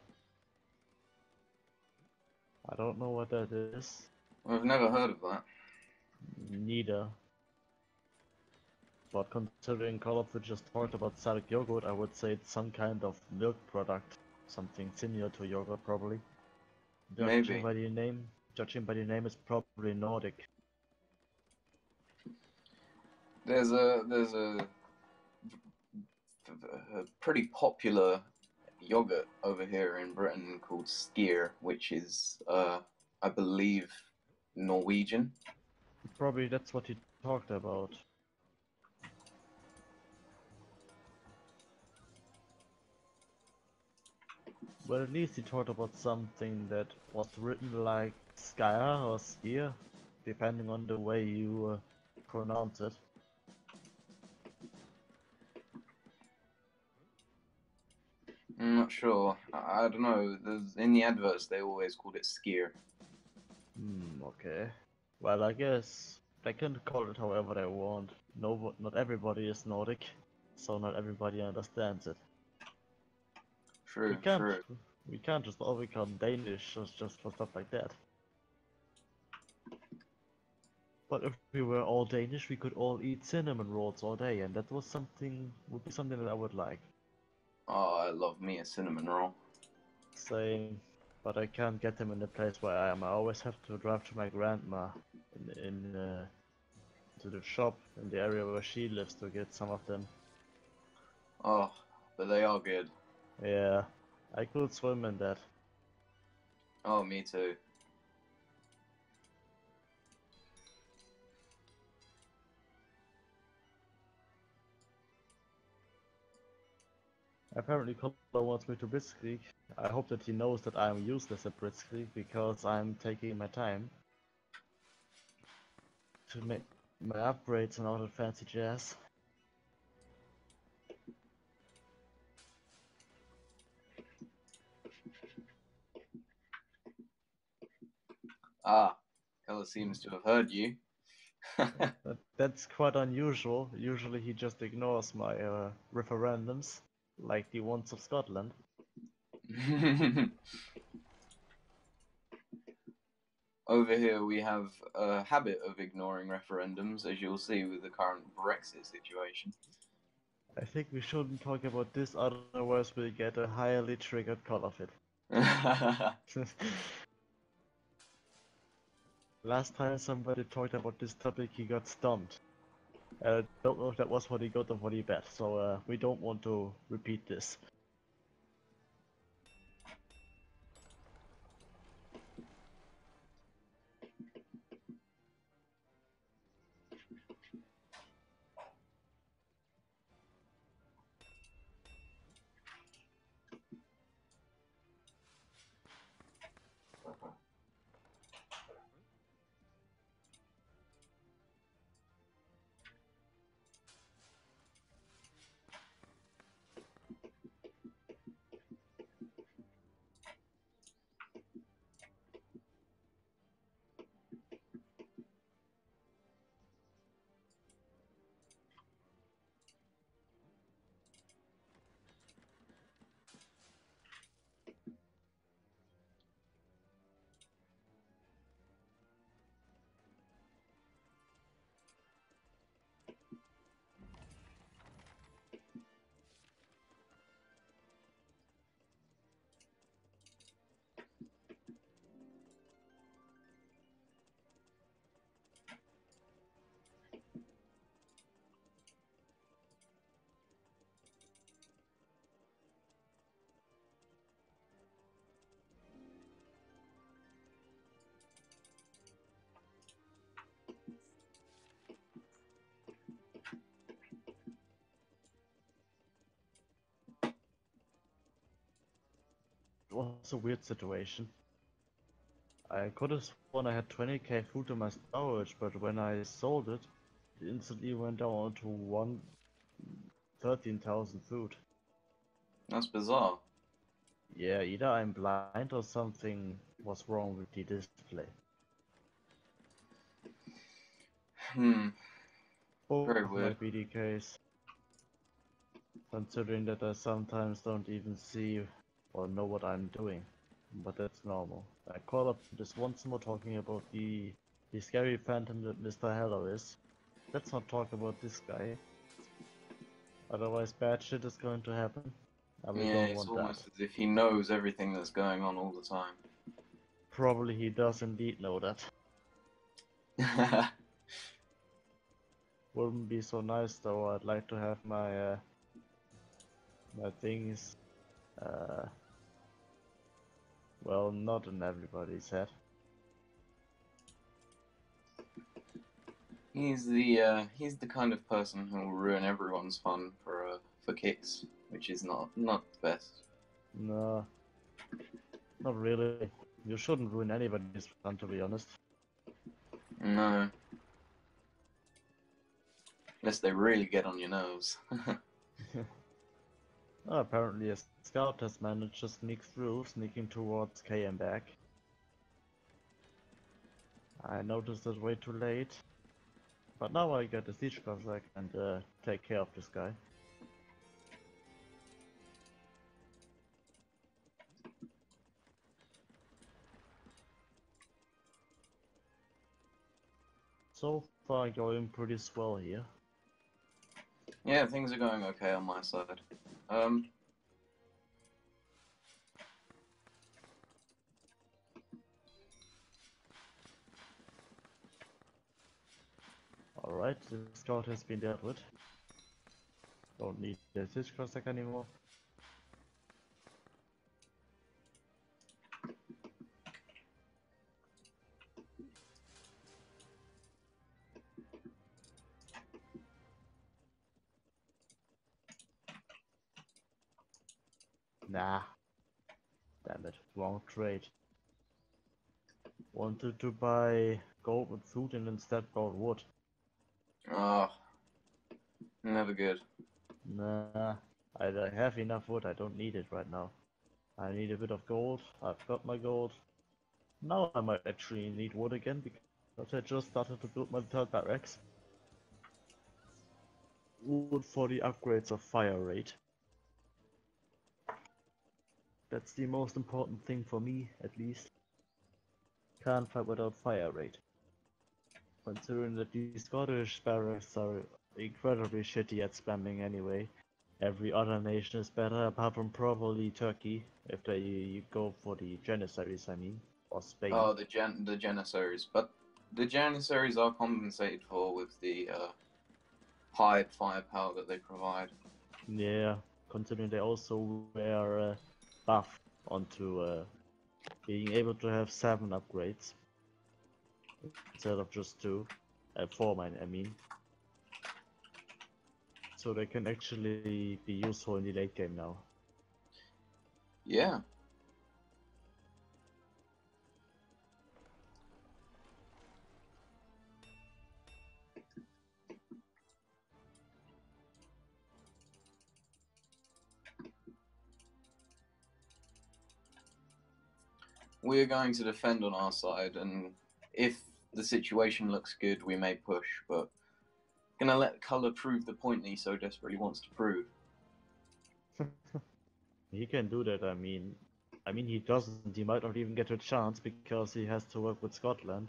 I don't know what that is. I've never heard of that. Neither. But considering Call of Duty just talked about Sarek yogurt, I would say it's some kind of milk product. Something similar to yogurt, probably. Maybe. Judging by the name, it's probably Nordic. There's a pretty popular yogurt over here in Britain called Skyr, which is, I believe, Norwegian. Probably that's what he talked about. Well, at least he talked about something that was written like Skya or Skier, depending on the way you pronounce it. I'm not sure. I don't know. In the adverts, they always called it Skyr. Okay. Well, I guess they can call it however they want. No, not everybody is Nordic, so not everybody understands it. True, true. We can't just all become Danish just for stuff like that. But if we were all Danish, we could all eat cinnamon rolls all day, and that would be something that I would like. Oh, I love me a cinnamon roll. Same, but I can't get them in the place where I am. I always have to drive to my grandma to the shop in the area where she lives to get some of them. Oh, but they are good. Yeah, I could swim in that. Oh, me too. Apparently Color wants me to Blitzkrieg. I hope that he knows that I am useless at Blitzkrieg because I'm taking my time to make my upgrades and all that fancy jazz. Ah, Keller seems to have heard you. That's quite unusual. Usually he just ignores my referendums, like the ones of Scotland. Over here we have a habit of ignoring referendums, as you'll see with the current Brexit situation. I think we shouldn't talk about this, otherwise we'll get a highly triggered call of it. Last time somebody talked about this topic, he got stumped. I don't know if that was for the good or for the bad, so we don't want to repeat this. was a weird situation. I could have sworn I had 20k food in my storage, but when I sold it, it instantly went down to 13,000 food. That's bizarre. Yeah, either I'm blind or something was wrong with the display. Both Very weird. might be the case. Considering that I sometimes don't even see or know what I'm doing. But that's normal. I call up this once more talking about the scary phantom that Mr. Hello is. Let's not talk about this guy. Otherwise bad shit is going to happen. And we Yeah, don't it's want almost that. as if he knows everything that's going on all the time. Probably he does indeed know that. Wouldn't be so nice though. I'd like to have my my things well, not in everybody's head. He's the kind of person who will ruin everyone's fun for kicks, which is not the best. No, not really. You shouldn't ruin anybody's fun, to be honest. No. Unless they really get on your nerves. Oh, apparently a scout has managed to sneak through, sneaking towards K and back. I noticed it way too late. But now I get a siege Cossack and take care of this guy. So far going pretty swell here. Yeah, things are going okay on my side. Alright, the scout has been dealt with. Don't need the siege Cossack anymore. Nah. Damn it, wrong trade. Wanted to buy gold with food and instead bought wood. Oh, never good. Nah, I have enough wood, I don't need it right now. I need a bit of gold, I've got my gold. Now I might actually need wood again because I just started to build my third barracks. Wood for the upgrades of fire rate. That's the most important thing for me, at least. Can't fight without fire rate. Considering that the Scottish barracks are incredibly shitty at spamming anyway. Every other nation is better, apart from probably Turkey, if they go for the Janissaries, I mean, or Spain. Oh, the Janissaries, but the Janissaries are compensated for with the high firepower that they provide. Yeah, considering they also were buff onto being able to have 7 upgrades instead of just 2, 4 I mean. So they can actually be useful in the late game now. Yeah. We're going to defend on our side, and if the situation looks good, we may push, but gonna let Colour prove the point that he so desperately wants to prove. He can do that, I mean he doesn't, he might not even get a chance because he has to work with Scotland.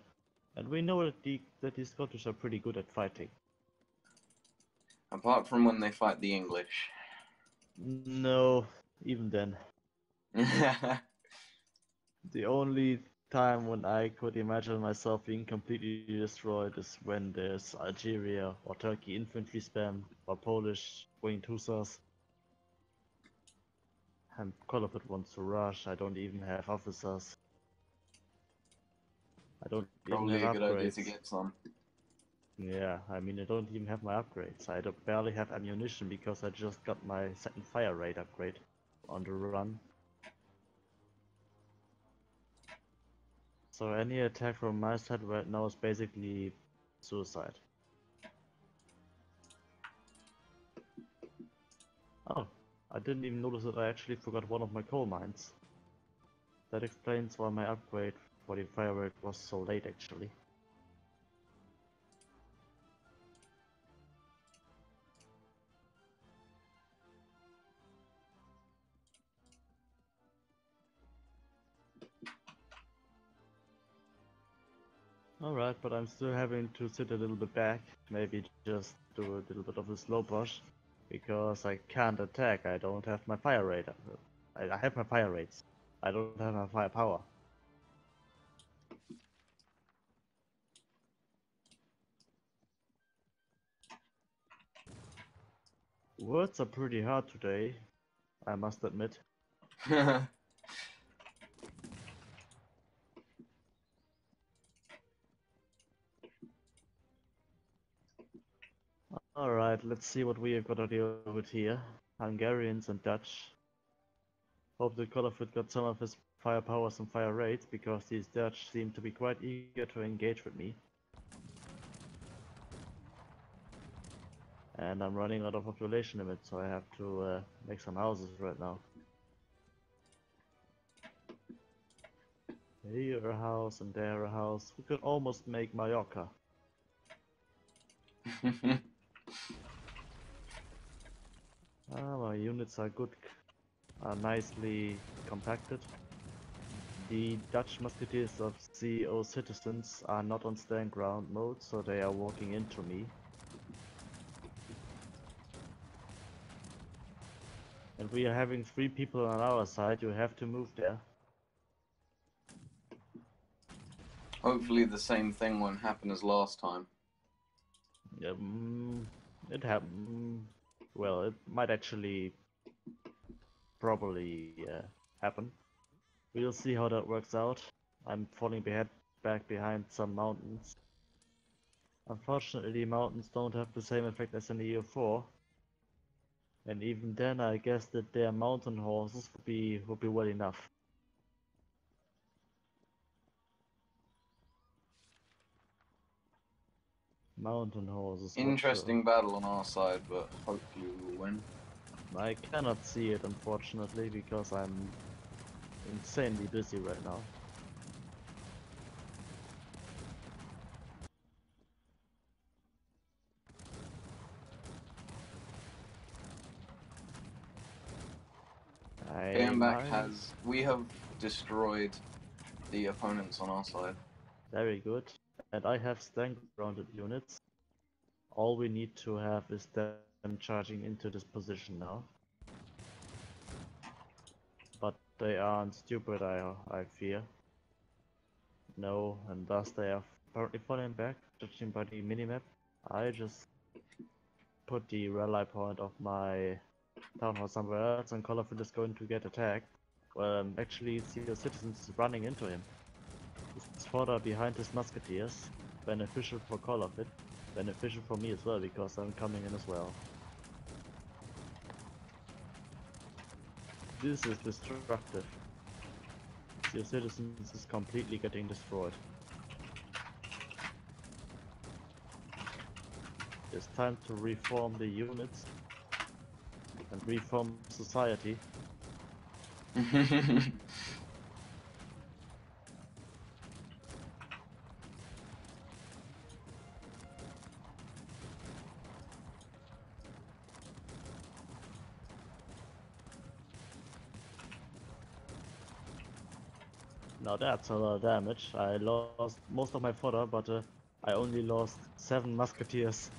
And we know that the Scottish are pretty good at fighting. Apart from when they fight the English. No, even then. The only time when I could imagine myself being completely destroyed is when there's Algeria or Turkey infantry spam or Polish winged hussars. And Call of it wants to rush, I don't even have officers. I don't Probably even a have good upgrades. idea to get some. Yeah, I mean I don't even have my upgrades. I don't barely have ammunition because I just got my second fire rate upgrade on the run. So any attack from my side right now is basically suicide. Oh, I didn't even notice that I actually forgot one of my coal mines. That explains why my upgrade for the fire rate was so late actually. Alright, but I'm still having to sit a little bit back, maybe just do a little bit of a slow push, because I can't attack, I don't have my fire rate. I have my fire rates, I don't have my firepower. Words are pretty hard today, I must admit. Alright, let's see what we have got to deal with here. Hungarians and Dutch. Hope the Colorfit got some of his firepowers and fire rates, because these Dutch seem to be quite eager to engage with me. And I'm running out of population limit, so I have to make some houses right now. Here a house and there a house. We could almost make Mallorca. My units are good, are nicely compacted. The Dutch musketeers of CEO citizens are not on stand ground mode, so they are walking into me. And we are having 3 people on our side, you have to move there. Hopefully the same thing won't happen as last time. It happened. Well, it might actually probably happen. We'll see how that works out. I'm falling back behind some mountains. Unfortunately, mountains don't have the same effect as in the EU4. And even then, I guess that their mountain horses would be well enough. Mountain horses. Interesting battle on our side, but hopefully we'll win. I cannot see it, unfortunately, because I'm insanely busy right now. We have destroyed the opponents on our side. Very good. And I have stand grounded units. All we need to have is them charging into this position now. But they aren't stupid, I fear. No, and thus they are apparently falling back, judging by the minimap. I just put the rally point of my town hall somewhere else, and Colorful is going to get attacked. Well, actually, the citizens is running into him. His fodder behind his musketeers. Beneficial for Colorful. Beneficial for me as well, because I'm coming in as well. This is destructive. Your citizens is completely getting destroyed. It's time to reform the units and reform society. Now that's a lot of damage. I lost most of my fodder, but I only lost 7 musketeers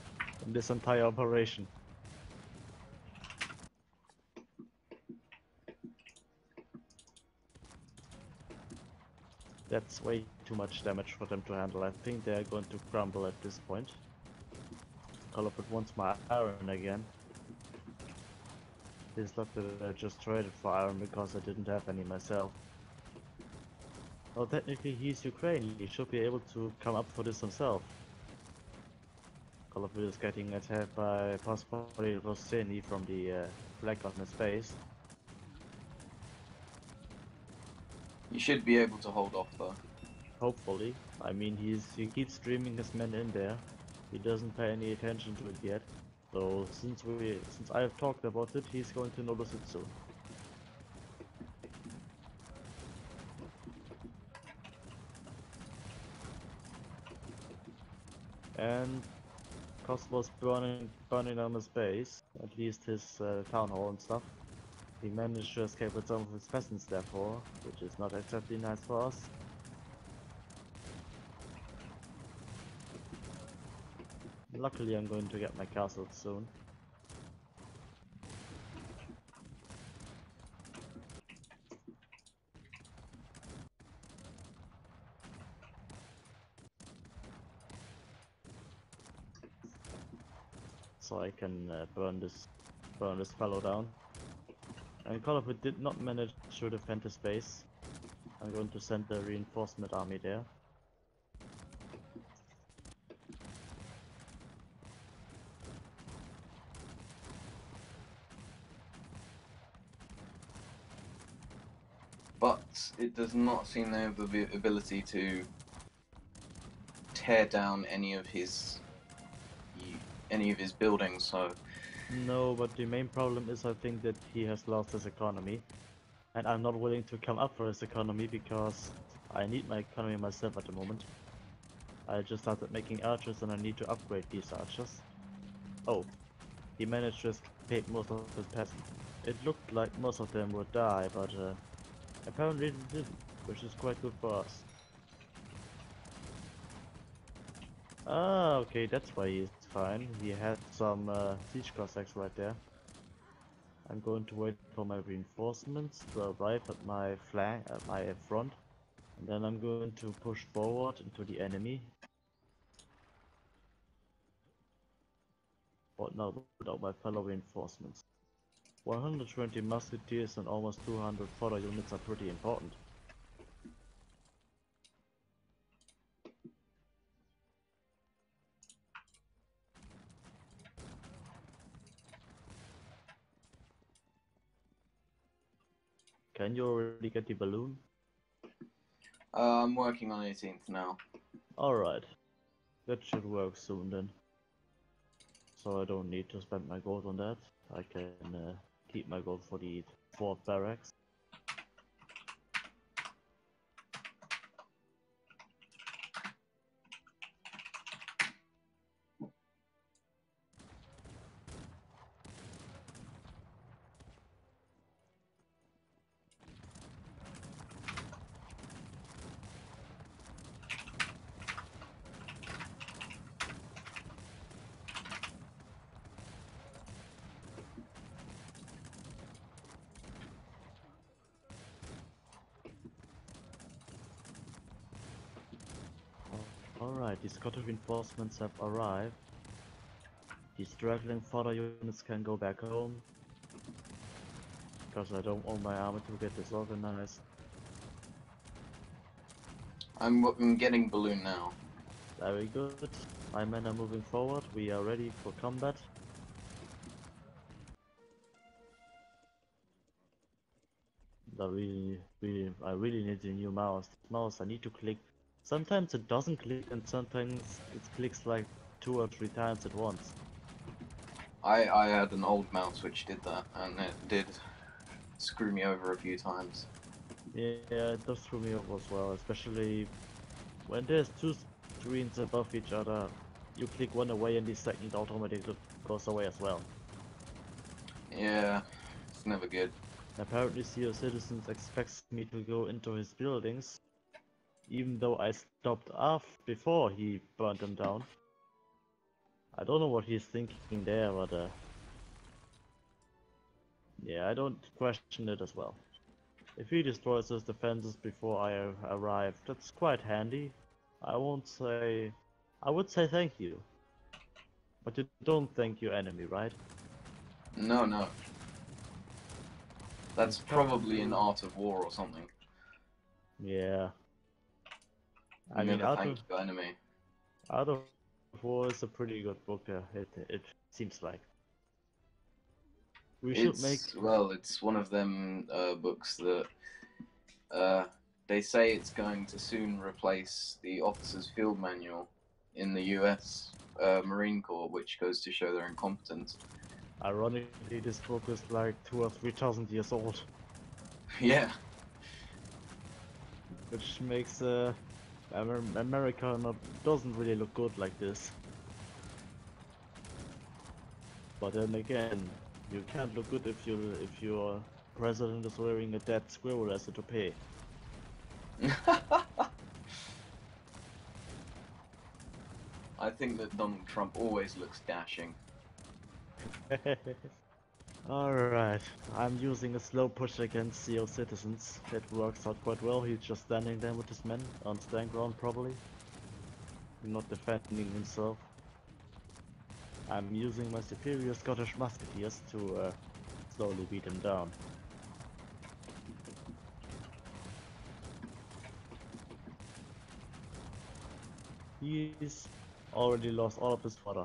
in this entire operation. That's way too much damage for them to handle. I think they're going to crumble at this point. Colorful wants my iron again. He's luck that I just traded for iron because I didn't have any myself. Well, technically he's Ukrainian, he should be able to come up for this himself. Colorful is getting attacked by possibly Rossini from the flag on his base. You should be able to hold off though. Hopefully. I mean, he keeps streaming his men in there. He doesn't pay any attention to it yet. So since I have talked about it, he's going to notice it soon. And Cos was burning down his base, at least his town hall and stuff. He managed to escape with some of his peasants therefore, which is not exactly nice for us. Luckily I'm going to get my castle soon. So I can burn this fellow down. And Call did not manage to defend his base. I'm going to send the reinforcement army there. But it does not seem they have the ability to tear down any of his buildings, so... No, but the main problem is I think that he has lost his economy. And I'm not willing to come up for his economy because I need my economy myself at the moment. I just started making archers and I need to upgrade these archers. Oh, he managed to escape most of his peasants. It looked like most of them would die, but apparently they didn't, which is quite good for us. Ah, okay, that's why he's fine. He had some siege Cossacks right there. I'm going to wait for my reinforcements to arrive at my flank, at my front, and then I'm going to push forward into the enemy. But not without my fellow reinforcements. 120 musketeers and almost 200 fodder units are pretty important. Can you already get the balloon? I'm working on 18th now. Alright. That should work soon then. So I don't need to spend my gold on that. I can keep my gold for the 4th barracks. Alright, the Scottish reinforcements have arrived. The straggling fodder units can go back home. Because I don't want my army to get disorganized. I'm getting balloon now. Very good. My men are moving forward. We are ready for combat. I really need a new mouse. I need to click. Sometimes it doesn't click and sometimes it clicks like 2 or 3 times at once. I had an old mouse which did that, and it did screw me over a few times. Yeah, it does screw me over as well, especially when there's 2 screens above each other. You click one away and the second automatically goes away as well. Yeah, it's never good. Apparently CEO Citizens expects me to go into his buildings, even though I stopped off before he burned them down. I don't know what he's thinking there, but yeah, I don't question it as well. If he destroys his defenses before I arrive, that's quite handy. I would say thank you. But you don't thank your enemy, right? No, no. That's probably an art of war or something. Yeah. I Never mean, thank your enemy. Art of War is a pretty good book, it seems like. We should make... Well, it's one of them books that They say it's going to soon replace the officer's field manual in the US Marine Corps, which goes to show their incompetence. Ironically, this book is like 2,000 or 3,000 years old, Yeah. which makes America doesn't really look good like this. But then again, you can't look good if your president is wearing a dead squirrel as a toupee. I think that Donald Trump always looks dashing. Alright, I'm using a slow push against CO citizens. It works out quite well. He's just standing there with his men on stand ground probably. Not defending himself. I'm using my superior Scottish musketeers to slowly beat him down. He's already lost all of his fodder.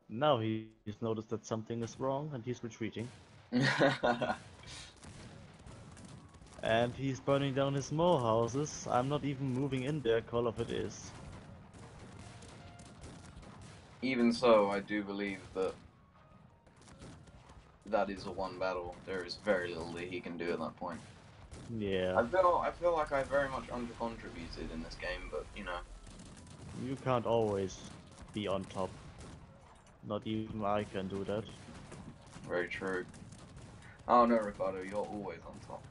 Now he's noticed that something is wrong and he's retreating. And he's burning down his more houses. I'm not even moving in there, Call of it is. Even so, I do believe that that is a one battle. There is very little that he can do at that point. Yeah. I feel like I very much under-contributed in this game, but you know. You can't always be on top. Not even I can do that. Very true. Oh no, Ricardo, you're always on top.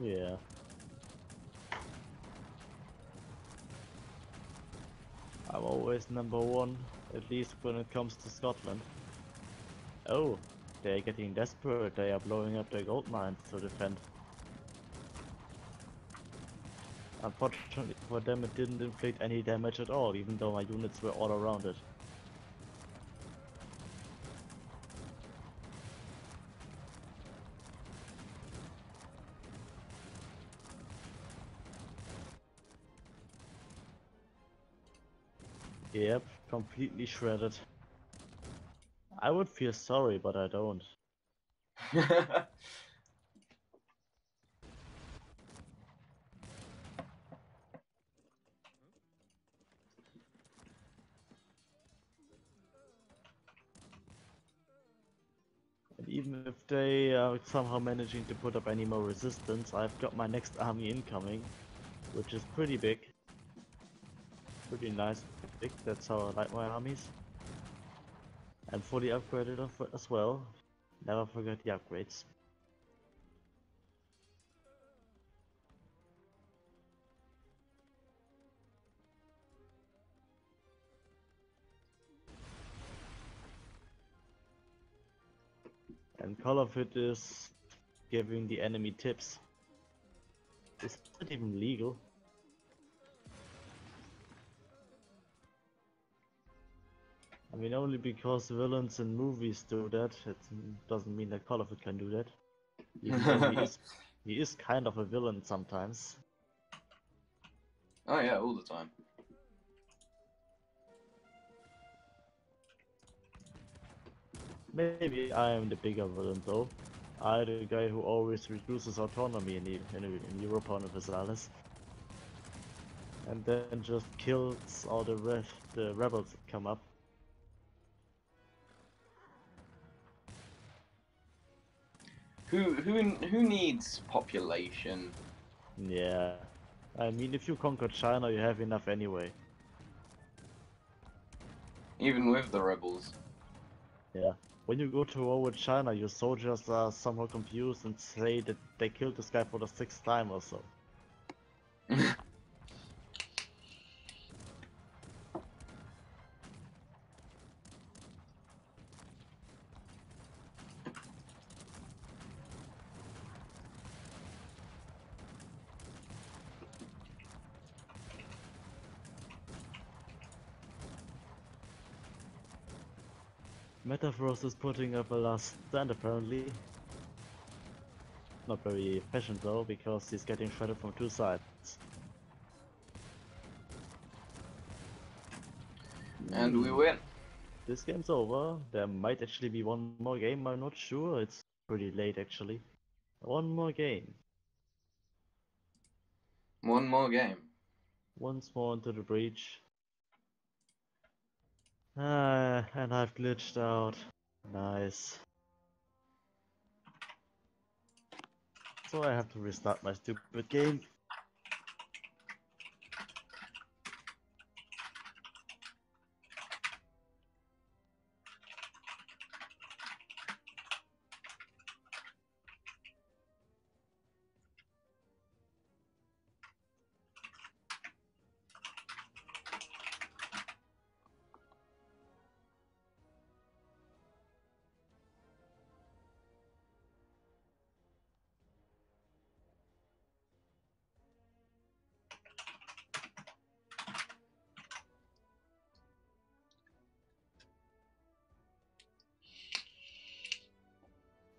Yeah. I'm always number one, at least when it comes to Scotland. Oh, they're getting desperate. They are blowing up their gold mines to defend. Unfortunately for them, it didn't inflict any damage at all, even though my units were all around it. Yep, completely shredded. I would feel sorry, but I don't. And even if they are somehow managing to put up any more resistance, I've got my next army incoming, which is pretty big. Pretty nice big, that's how I like my armies. And fully upgraded as well. Never forget the upgrades. And Call of it is giving the enemy tips. Is it even legal? I mean, only because villains in movies do that, it doesn't mean that Call of it can do that. Even though he is kind of a villain sometimes. Oh yeah, all the time. Maybe I am the bigger villain though. I'm the guy who always reduces autonomy in Europa Universalis. And then just kills all the rebels that come up. Who needs population? Yeah. I mean, if you conquer China, you have enough anyway. Even with the rebels. Yeah. When you go to war with China, your soldiers are somehow confused and say that they killed this guy for the 6th time or so. Metaverse is putting up a last stand apparently. Not very efficient though, because he's getting shredded from two sides. And we win. This game's over. There might actually be one more game, I'm not sure. It's pretty late actually. One more game. One more game. Once more into the breach. And I've glitched out. Nice. So I have to restart my stupid game.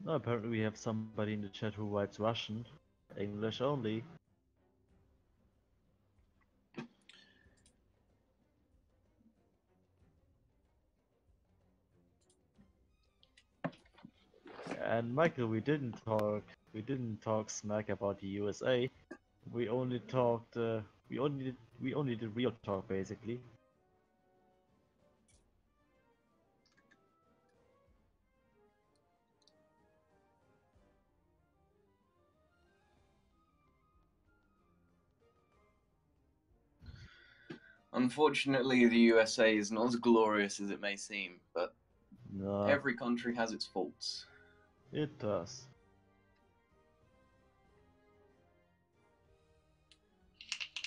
No, apparently we have somebody in the chat who writes Russian. English only. And Michael, we didn't talk smack about the USA. We only talked we only did real talk basically. Unfortunately, the USA is not as glorious as it may seem, but No, every country has its faults. it does.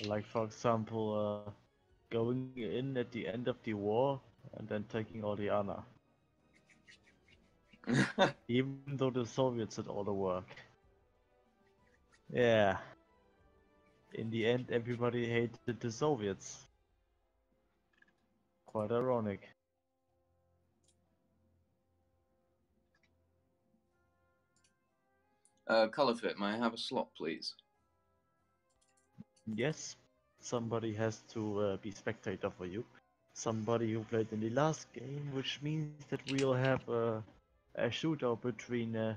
Like for example, going in at the end of the war and then taking all the honor. Even though the Soviets did all the work. Yeah. In the end, everybody hated the Soviets. Quite ironic. Color fit, may I have a slot, please? Yes, somebody has to be spectator for you. Somebody who played in the last game, which means that we'll have a shootout between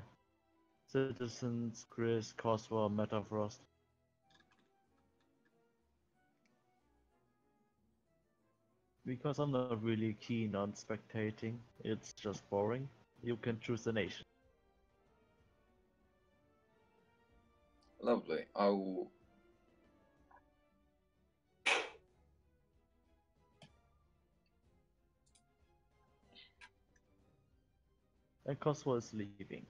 Citizens, Chris, Corsair, Metafrost. Because I'm not really keen on spectating, it's just boring. You can choose a nation. Lovely. I will. And Corsair is leaving.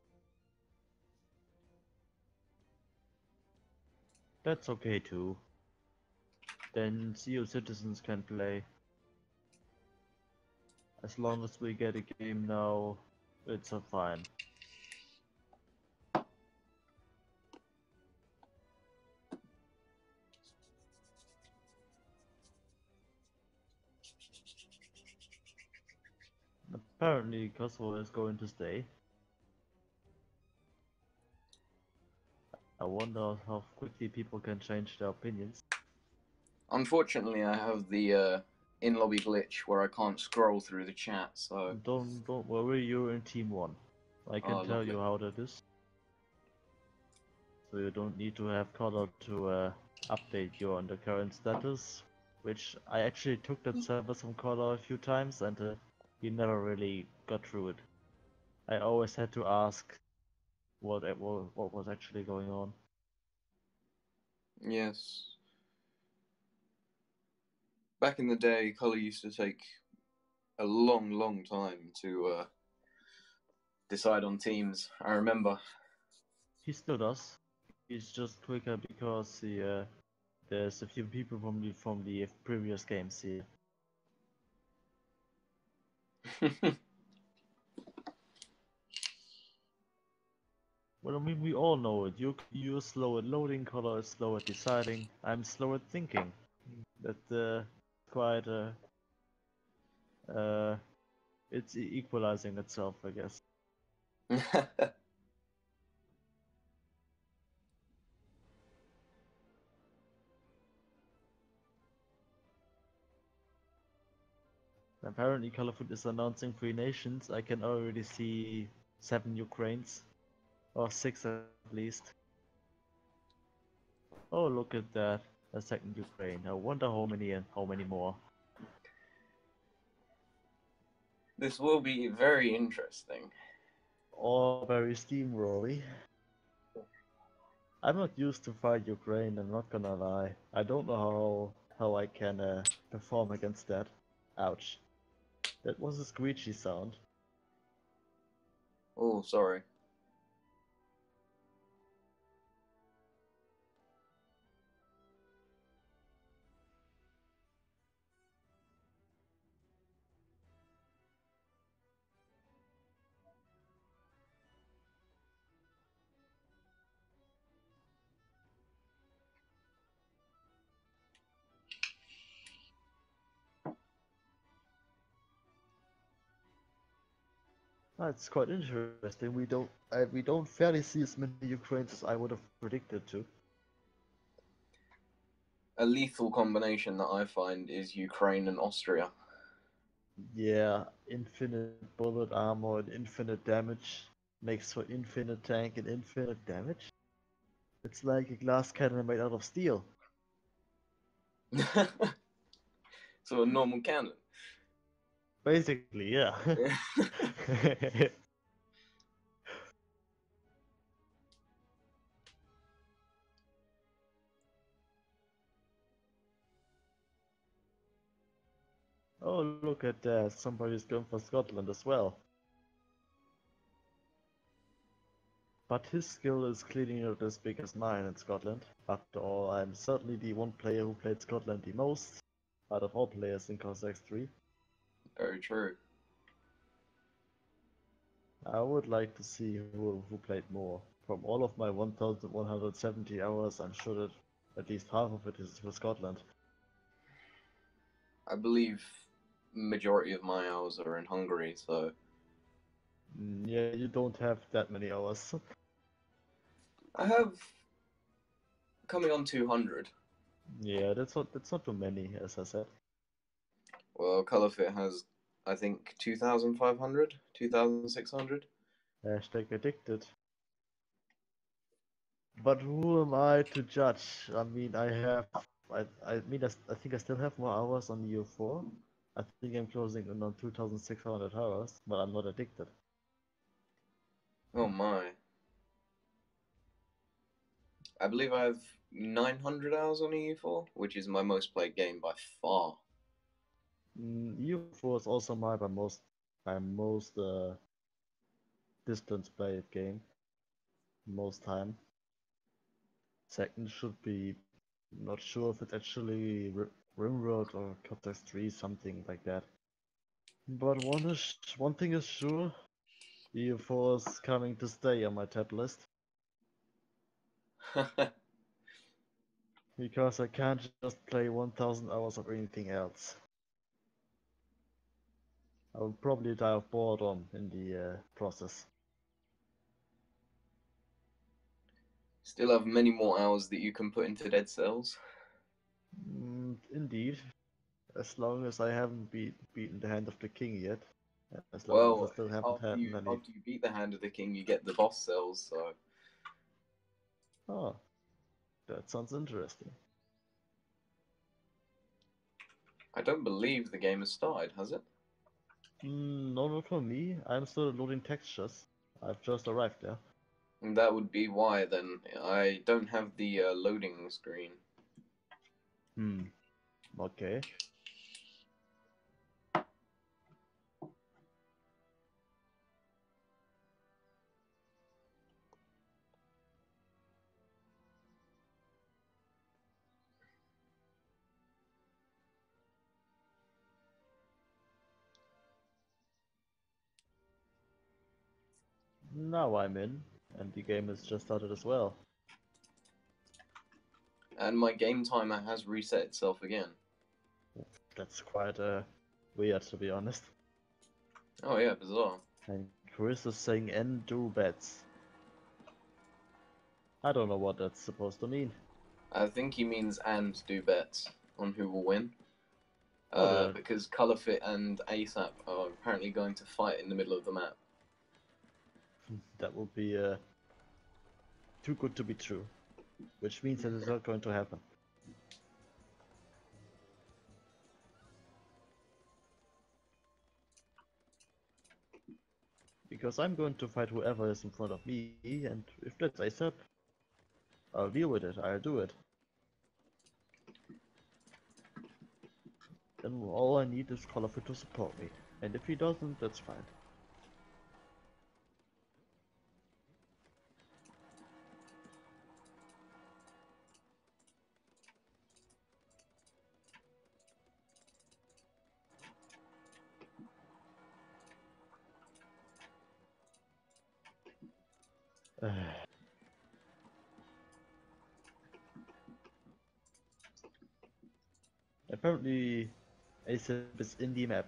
That's okay too. Then CO Citizens can play. As long as we get a game now, it's fine. Apparently Kosovo is going to stay. I wonder how quickly people can change their opinions. Unfortunately, I have the in-lobby glitch where I can't scroll through the chat, so... Don't worry, you're in Team 1. I can tell lovely. you how that is. So you don't need to have color to update you on the current status. Which I actually took that service from color a few times and he never really got through it. I always had to ask what was actually going on. Yes. Back in the day, color used to take a long time to decide on teams. I remember. He still does. He's just quicker because there's a few people from the previous games here. Well, I mean, we all know it. You're slow at loading, color is slow at deciding. I'm slow at thinking. That quite it's equalizing itself, I guess. Apparently Colorfoot is announcing 3 nations. I can already see 7 Ukraines. Or 6 at least. Oh, look at that. A second Ukraine. I wonder how many and how many more. This will be very interesting. All very steamrolly. I'm not used to fight Ukraine, I'm not gonna lie. I don't know how I can perform against that. Ouch. That was a screechy sound. Oh, sorry. That's quite interesting. We don't fairly see as many Ukrainians as I would have predicted to. A lethal combination that I find is Ukraine and Austria. Yeah, infinite bullet armor and infinite damage makes for infinite tank and infinite damage. It's like a glass cannon made out of steel. So a normal cannon. Basically, yeah. Oh, look at that. Somebody's going for Scotland as well. But his skill is clearly not as big as mine in Scotland. After all, I'm certainly the one player who played Scotland the most out of all players in Cossacks 3. Very true. I would like to see who played more. From all of my 1170 hours, I'm sure that at least half of it is for Scotland. I believe majority of my hours are in Hungary, so Yeah, you don't have that many hours. I have coming on 200. Yeah, that's not too many, as I said. Well, Colorfit has, I think, 2,500, 2,600. Hashtag addicted. But who am I to judge? I mean, I think I still have more hours on EU4. I think I'm closing in on 2,600 hours, but I'm not addicted. Oh my. I believe I have 900 hours on EU4, which is my most played game by far. EU4 is also my most distance played game, most time. Second should be, not sure if it's actually Rimworld or Cortex 3, something like that. But one thing is sure, EU4 is coming to stay on my tab list. Because I can't just play 1000 hours of anything else. I will probably die of boredom in the process. Still have many more hours that you can put into Dead Cells. Indeed. As long as I haven't beaten the hand of the king yet. As long as I Well, still haven't had many. after you beat the Hand of the King, you get the boss cells. So Oh, that sounds interesting. I don't believe the game has started, has it? No, not for me. I'm still loading textures. I've just arrived there. And that would be why then. I don't have the loading screen. Okay. Now I'm in, and the game has just started as well. And my game timer has reset itself again. That's quite weird, to be honest. Oh yeah, bizarre. And Chris is saying "and do bets." I don't know what that's supposed to mean. I think he means and do bets on who will win. Oh, because Colorfit and ASAP are apparently going to fight in the middle of the map. that would be too good to be true. Which means that it's not going to happen. Because I'm going to fight whoever is in front of me, and if that's ASAP, I'll deal with it, I'll do it. Then all I need is Colorfit to support me, and if he doesn't, that's fine. Apparently, ASAP is in the map.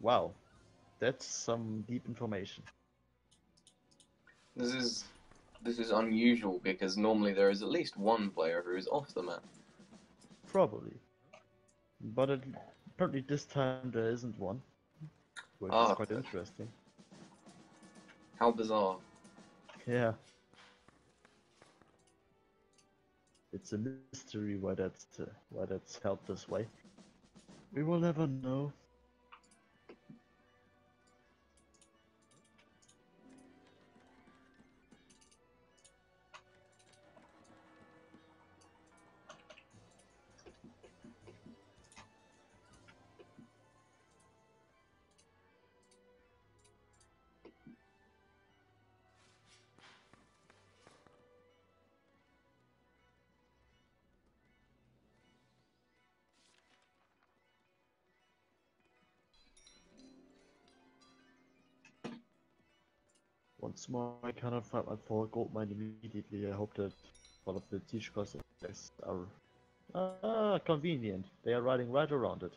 Wow, that's some deep information. This is unusual because normally there is at least one player who is off the map. Probably. But apparently this time there isn't one, which is quite interesting. How bizarre. Yeah. It's a mystery why that's held this way. We will never know. Once more, I cannot find my 4 gold mine immediately. I hope that all of the siege Cossacks are convenient. They are riding right around it.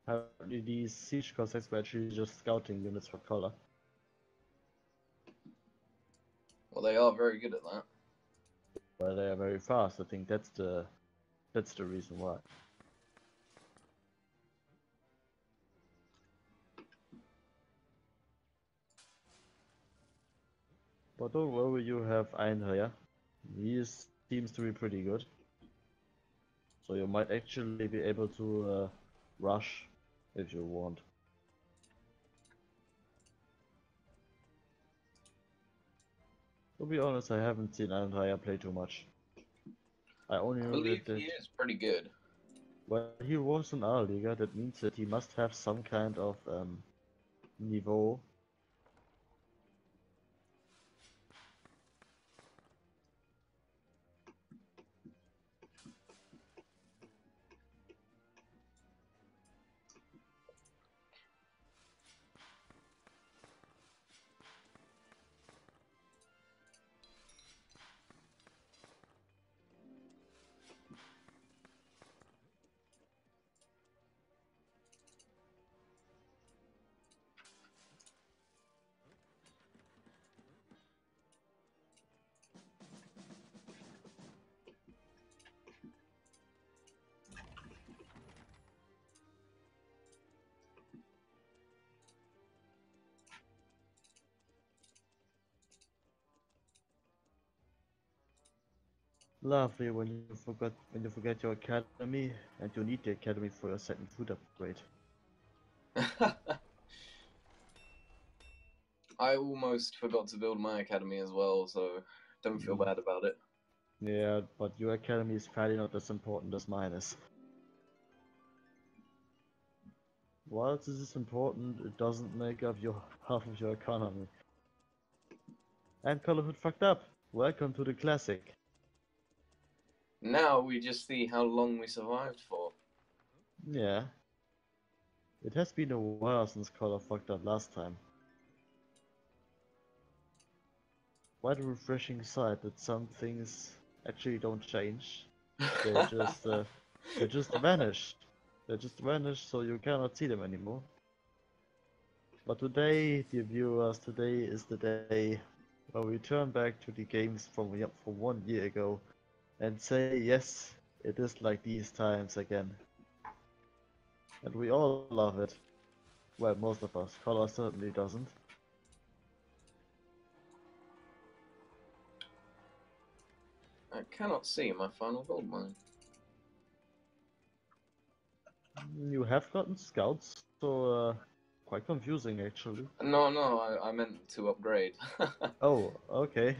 Apparently these siege Cossacks were actually just scouting units for color. Well, they are very good at that. Well, they are very fast. I think that's the reason why. But don't worry, you have Einherjar. He seems to be pretty good. So you might actually be able to rush if you want. To be honest, I haven't seen Einherjar play too much. I only I know believe that he is pretty good. well, he was an ARDL, that means that he must have some kind of niveau. Lovely when you forget your academy and you need the academy for your second food upgrade. I almost forgot to build my academy as well, so don't feel bad about it. Yeah, but your academy is fairly not as important as mine is. Whilst this is important, it doesn't make up your half of your economy. And Colorfit fucked up. Welcome to the classic. Now we just see how long we survived for. Yeah. It has been a while since Call of fucked up last time. Quite a refreshing sight that some things actually don't change. They just they just vanish. They just vanish, so you cannot see them anymore. But today, dear viewers, today is the day where we turn back to the games from 1 year ago and say yes, it is like these times again. And we all love it. Well, most of us. Color certainly doesn't. I cannot see my final gold mine. You have gotten scouts, so quite confusing actually. No, I meant to upgrade. Oh, okay.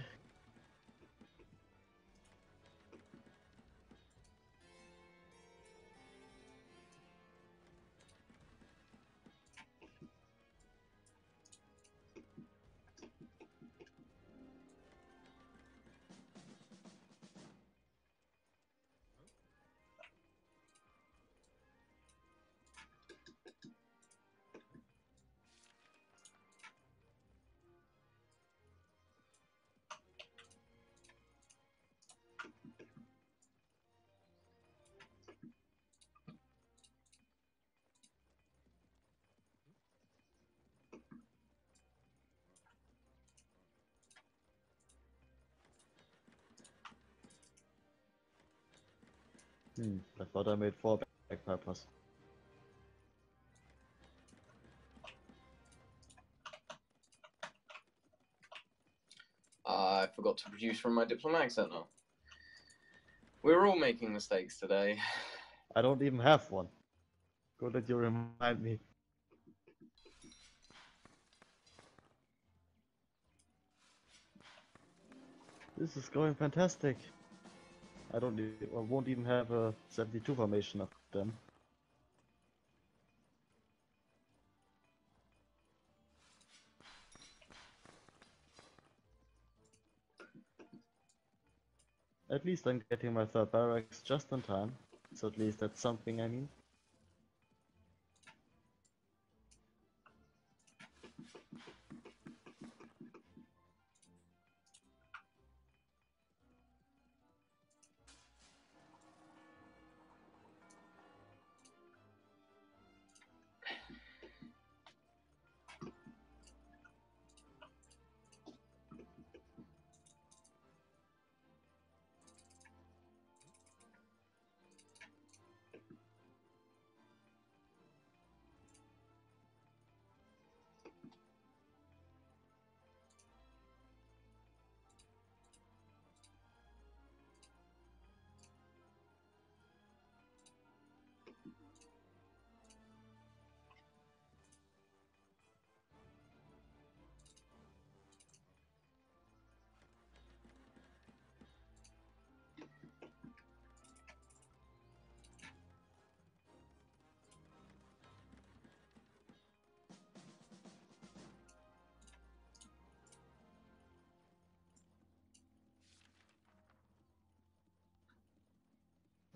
I thought I made 4 bagpipers. I forgot to produce from my diplomatic center. We're all making mistakes today. I don't even have one. Good that you remind me. This is going fantastic. I won't even have a 72 formation of them. At least I'm getting my 3rd barracks just in time. So at least that's something, I mean.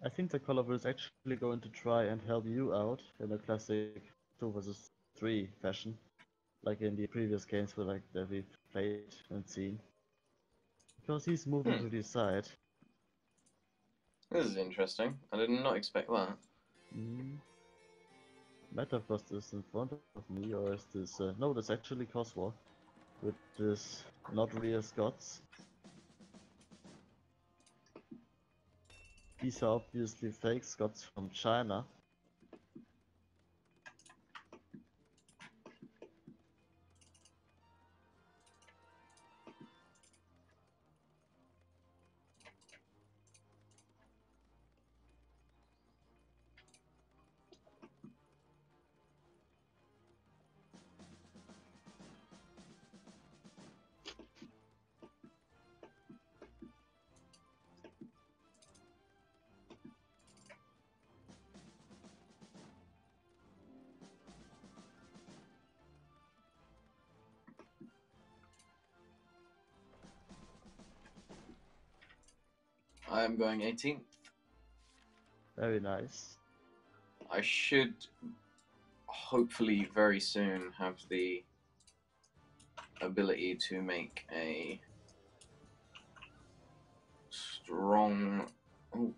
I think the Colorful is actually going to try and help you out in a classic 2 versus 3 fashion. Like in the previous games that we've played and seen. Because he's moving to the side. This is interesting. I did not expect that. Metafrost is in front of me, or is this... no, that's actually Coswar. With this not real Scots. These are obviously fake Scots from China. I am going 18th. Very nice. I should hopefully very soon have the ability to make a strong. Oh,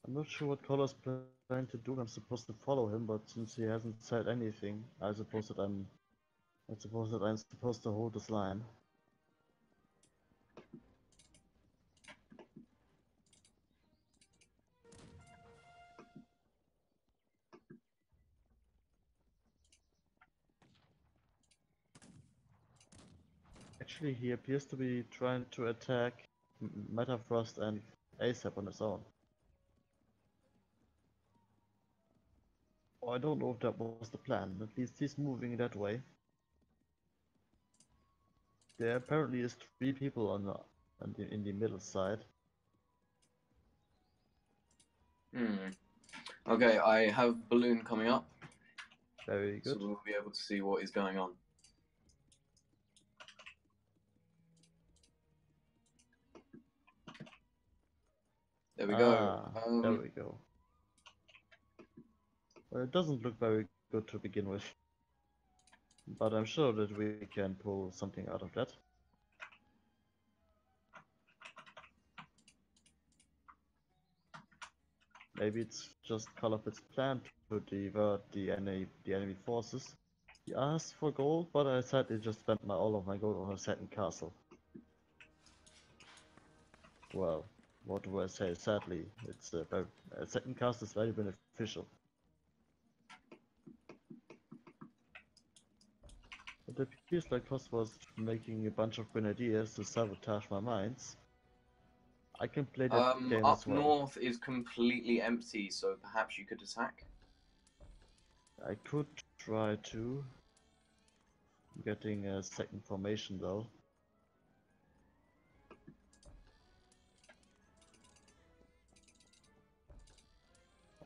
I'm not sure what Color's planning to do. I'm supposed to follow him, but since he hasn't said anything, I suppose that I'm supposed to hold this line. Actually, he appears to be trying to attack Metafrost and ASAP on his own. Oh, I don't know if that was the plan. At least he's moving that way. There apparently is 3 people in the middle side. Okay, I have balloon coming up, Very so good. we'll be able to see what is going on. There we go. There we go. Well, it doesn't look very good to begin with, but I'm sure that we can pull something out of that. Maybe it's just Colorfit's plan to divert the enemy forces. He asked for gold, but I sadly just spent all of my gold on a second castle. Well, what do I say? Sadly, it's a second castle is very beneficial. It appears like Koss was making a bunch of grenadiers to sabotage my mines. I can play that game Up as well. north is completely empty, so perhaps you could attack. I could try to. Getting a second formation though.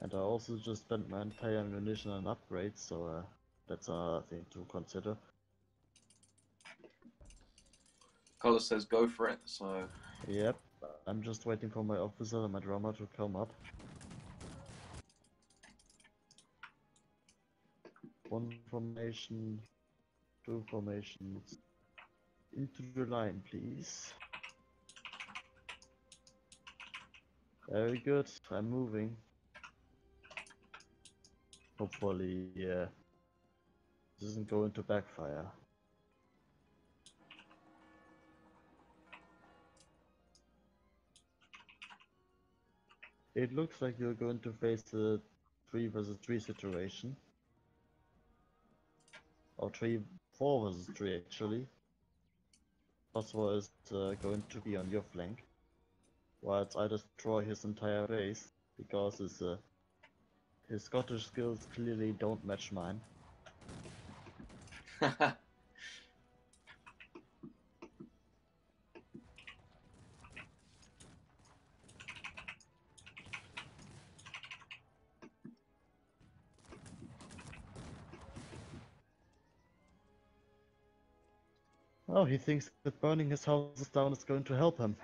And I also just spent my entire ammunition on upgrades, so that's another thing to consider. Color says go for it, so... Yep, I'm just waiting for my officer and my drummer to come up. 1 formation, 2 formations. Into the line, please. Very good, I'm moving. Hopefully, this isn't going to backfire. It looks like you're going to face a 3 versus 3 situation. Or 4 versus 3 actually. Kosovo is going to be on your flank. Whilst I destroy his entire base, because his Scottish skills clearly don't match mine. Oh, he thinks that burning his houses down is going to help him.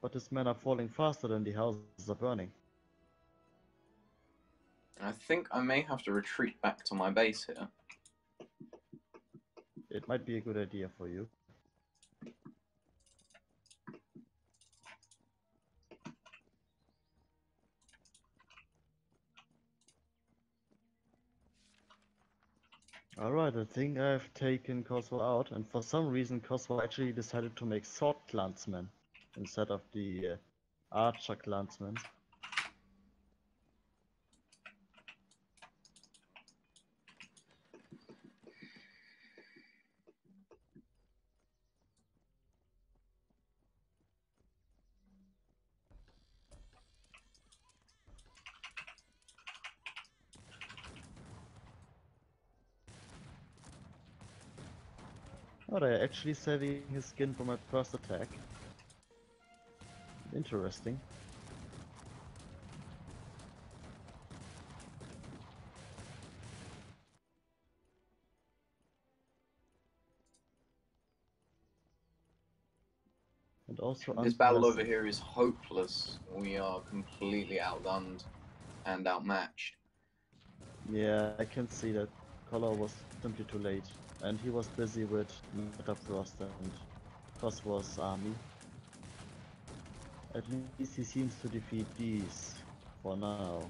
But his men are falling faster than the houses are burning. I think I may have to retreat back to my base here. It might be a good idea for you. Alright, I think I've taken Kosovo out, and for some reason Kosovo actually decided to make sword clansmen instead of the archer clansmen. Oh, they're actually saving his skin for my first attack. Interesting. and also This battle over unpleasant. here is hopeless. We are completely outgunned and outmatched. Yeah, I can see that Collar was simply too late, and he was busy with Metafrost and Phosphorus army. At least he seems to defeat these for now.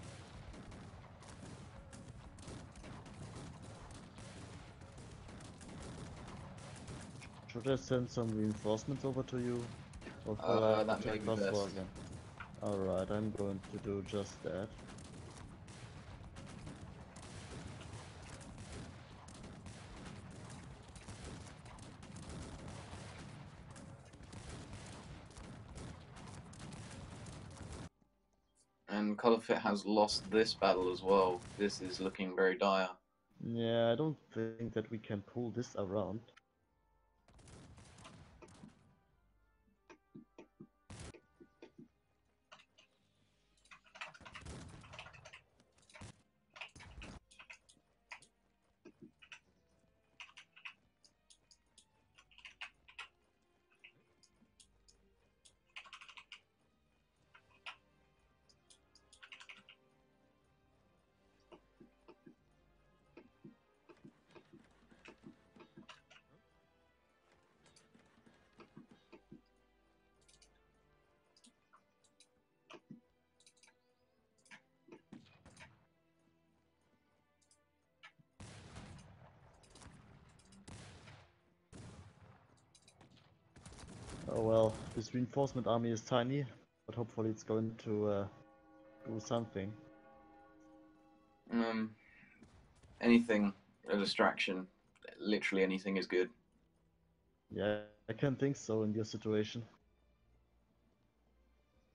Should I send some reinforcements over to you? Or shall I That may check be Phosphor best. again? Alright, I'm going to do just that. And Colorfit has lost this battle as well. This is looking very dire. Yeah, I don't think that we can pull this around. Oh well, this reinforcement army is tiny, but hopefully it's going to do something. Anything, a distraction. Literally anything is good. Yeah, I can think so in your situation.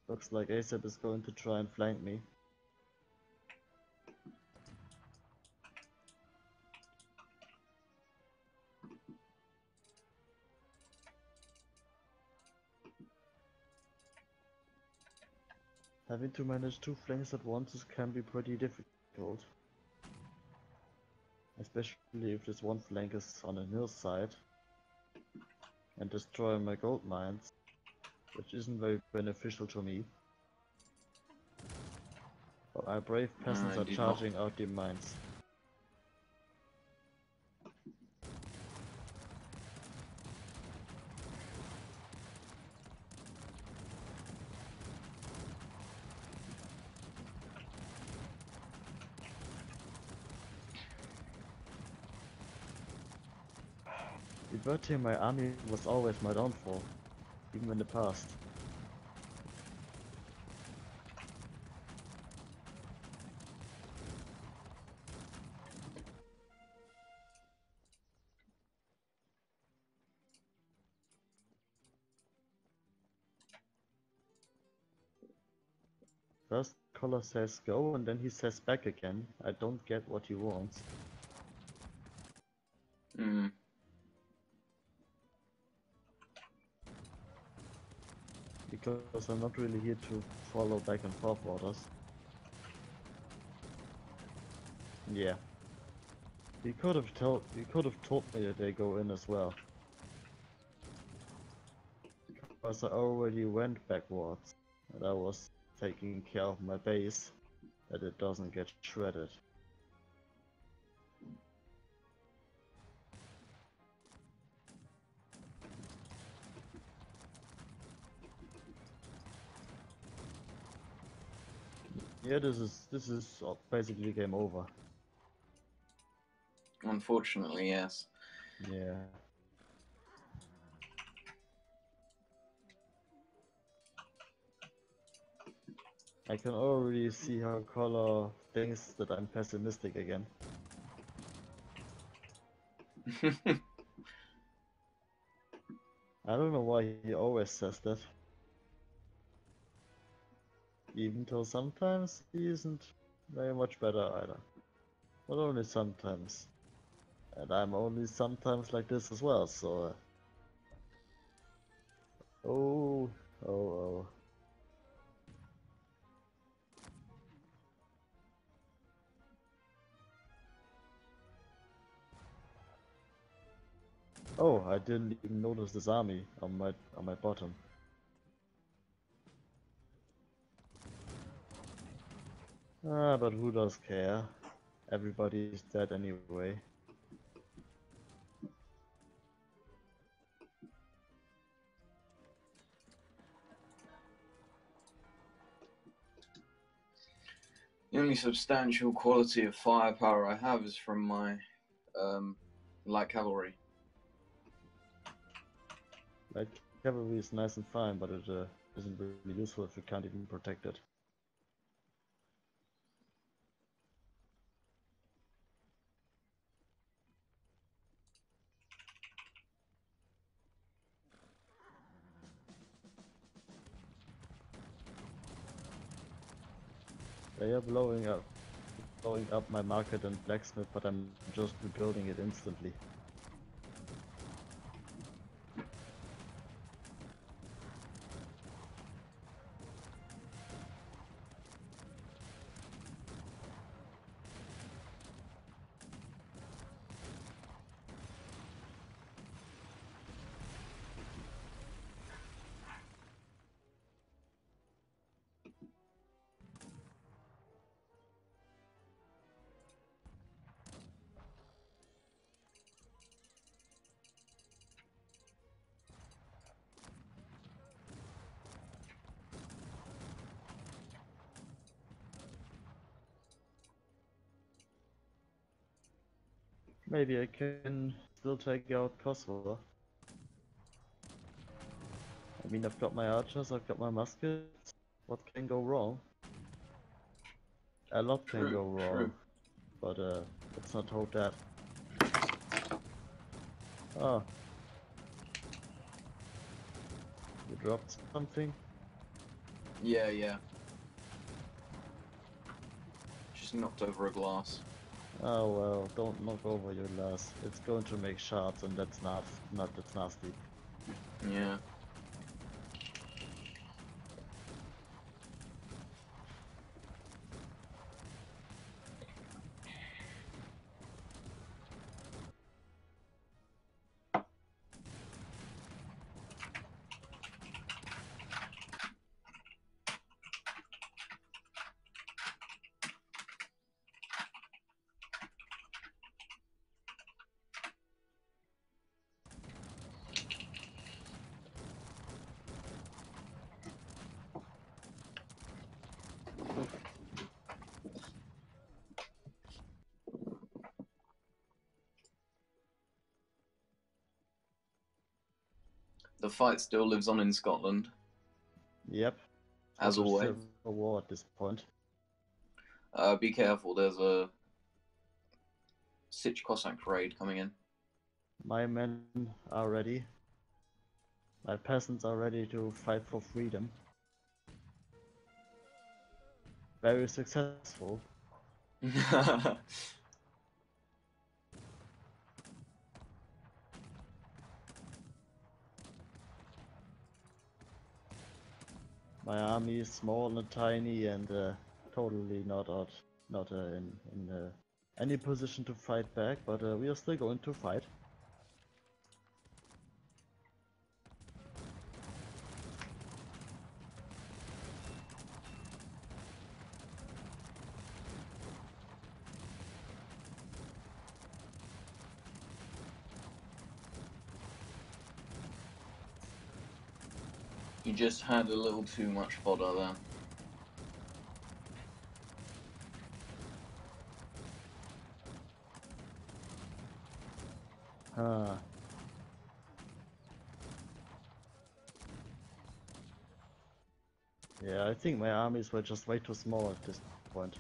Looks like ASAP is going to try and flank me. Having to manage two flanks at once can be pretty difficult. Especially if this one flank is on a hillside and destroying my gold mines, which isn't very beneficial to me. But our brave peasants are Indeed not. charging out the mines. Diverting my army was always my downfall, even in the past. First Collar says go and then he says back again. I don't get what he wants. Because I'm not really here to follow back and forth orders. Yeah. He could have told me that they go in as well. Because I already went backwards and I was taking care of my base that it doesn't get shredded. Yeah, this is basically game over. Unfortunately, yes. Yeah. I can already see how Color thinks that I'm pessimistic again. I don't know why he always says that. Even though sometimes he isn't very much better either. But only sometimes. And I'm only sometimes like this as well, so... Oh, oh, oh. Oh, I didn't even notice this army on my bottom. Ah, but who does care? Everybody's dead anyway. The only substantial quality of firepower I have is from my light cavalry. Light cavalry is nice and fine, but it isn't really useful if you can't even protect it. They are blowing up my market and blacksmith, but I'm just rebuilding it instantly. Maybe I can still take out Kosovo. I mean, I've got my archers, I've got my muskets. What can go wrong? A lot can go wrong, but let's not hope that. Oh. You dropped something? Yeah. Just knocked over a glass. Oh well, don't knock over your glass. It's going to make shards, and that's that's nasty. Yeah. The fight still lives on in Scotland. Yep. As always. Civil war at this point. Be careful, there's a Sich Cossack raid coming in. My men are ready. My peasants are ready to fight for freedom. Very successful. My army is small and tiny and totally not in any position to fight back, but we are still going to fight. You just had a little too much fodder there. Huh. Yeah, I think my armies were just way too small at this point.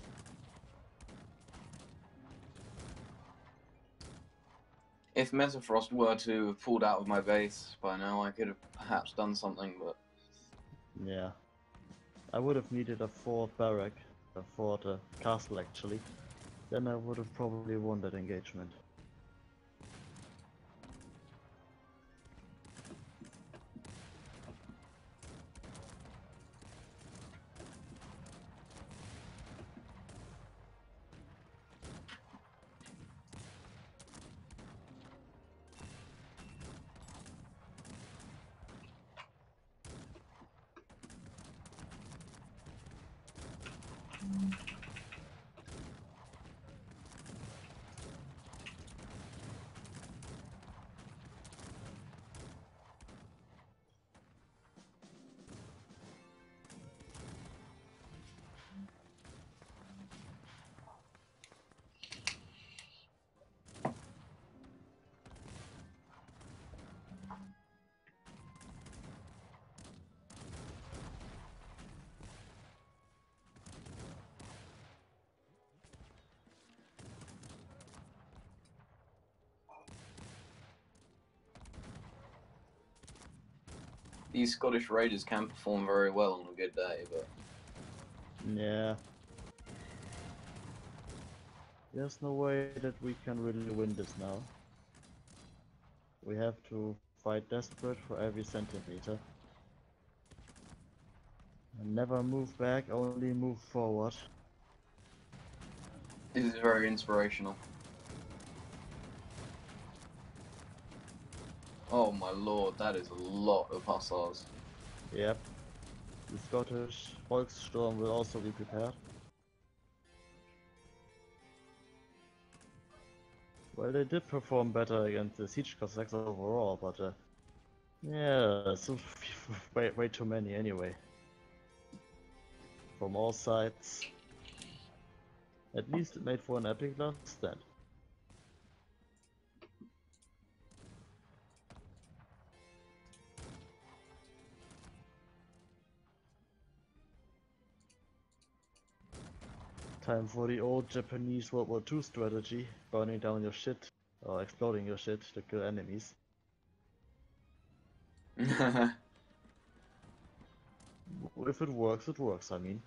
If Metafrost were to have pulled out of my base by now, I could have perhaps done something, but... Yeah. I would have needed a fort barrack, a fort castle actually. Then I would have probably won that engagement. these Scottish Raiders can perform very well on a good day, but Yeah. There's no way that we can really win this now. We have to fight desperate for every centimeter. And never move back, only move forward. this is very inspirational. Oh my lord, that is a lot of hussars. Yep. The Scottish Volkssturm will also be prepared. Well, they did perform better against the Siege Cossacks overall, but yeah, so way too many anyway. From all sides. At least it made for an epic last stand. Time for the old Japanese World War II strategy, burning down your shit, or exploding your shit to kill enemies. If it works, I mean.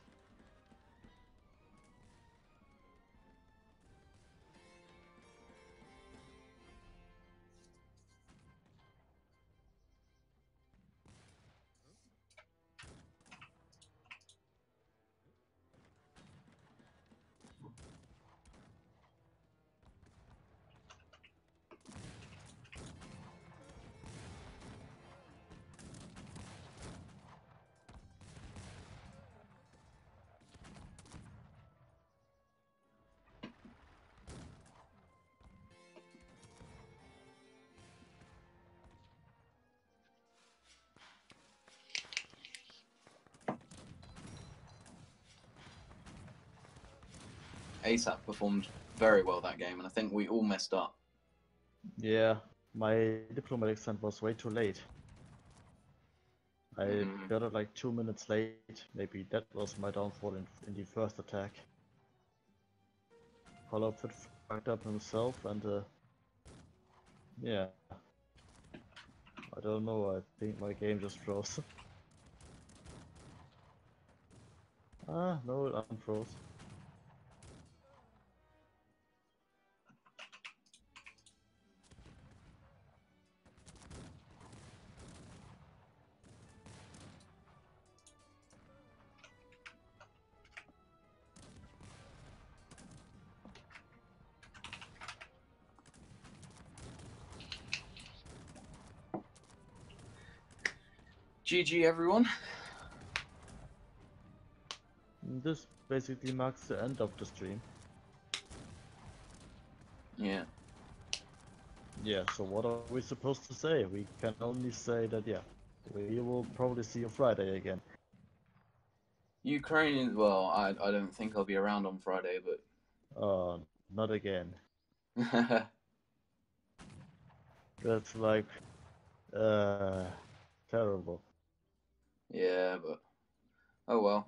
ASAP performed very well that game, and I think we all messed up. Yeah, my diplomatic send was way too late. I got it like 2 minutes late. Maybe that was my downfall in the first attack. Holopfit fucked up himself and yeah. I don't know, I think my game just froze. Ah, no, it unfroze. GG everyone. This basically marks the end of the stream. Yeah. Yeah, so what are we supposed to say? We can only say that, yeah, we will probably see you Friday again. Ukrainians, well, I don't think I'll be around on Friday, but... Not again. That's like, terrible. Yeah, but... Oh well.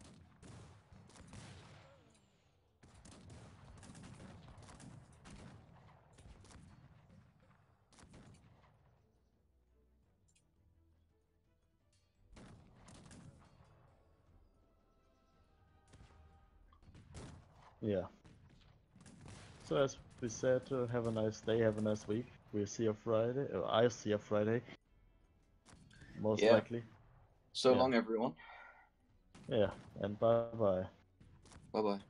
Yeah. So as we said, have a nice day, have a nice week. We'll see you Friday, or I'll see you Friday. Most likely. So long, everyone. Yeah, and bye-bye. Bye-bye.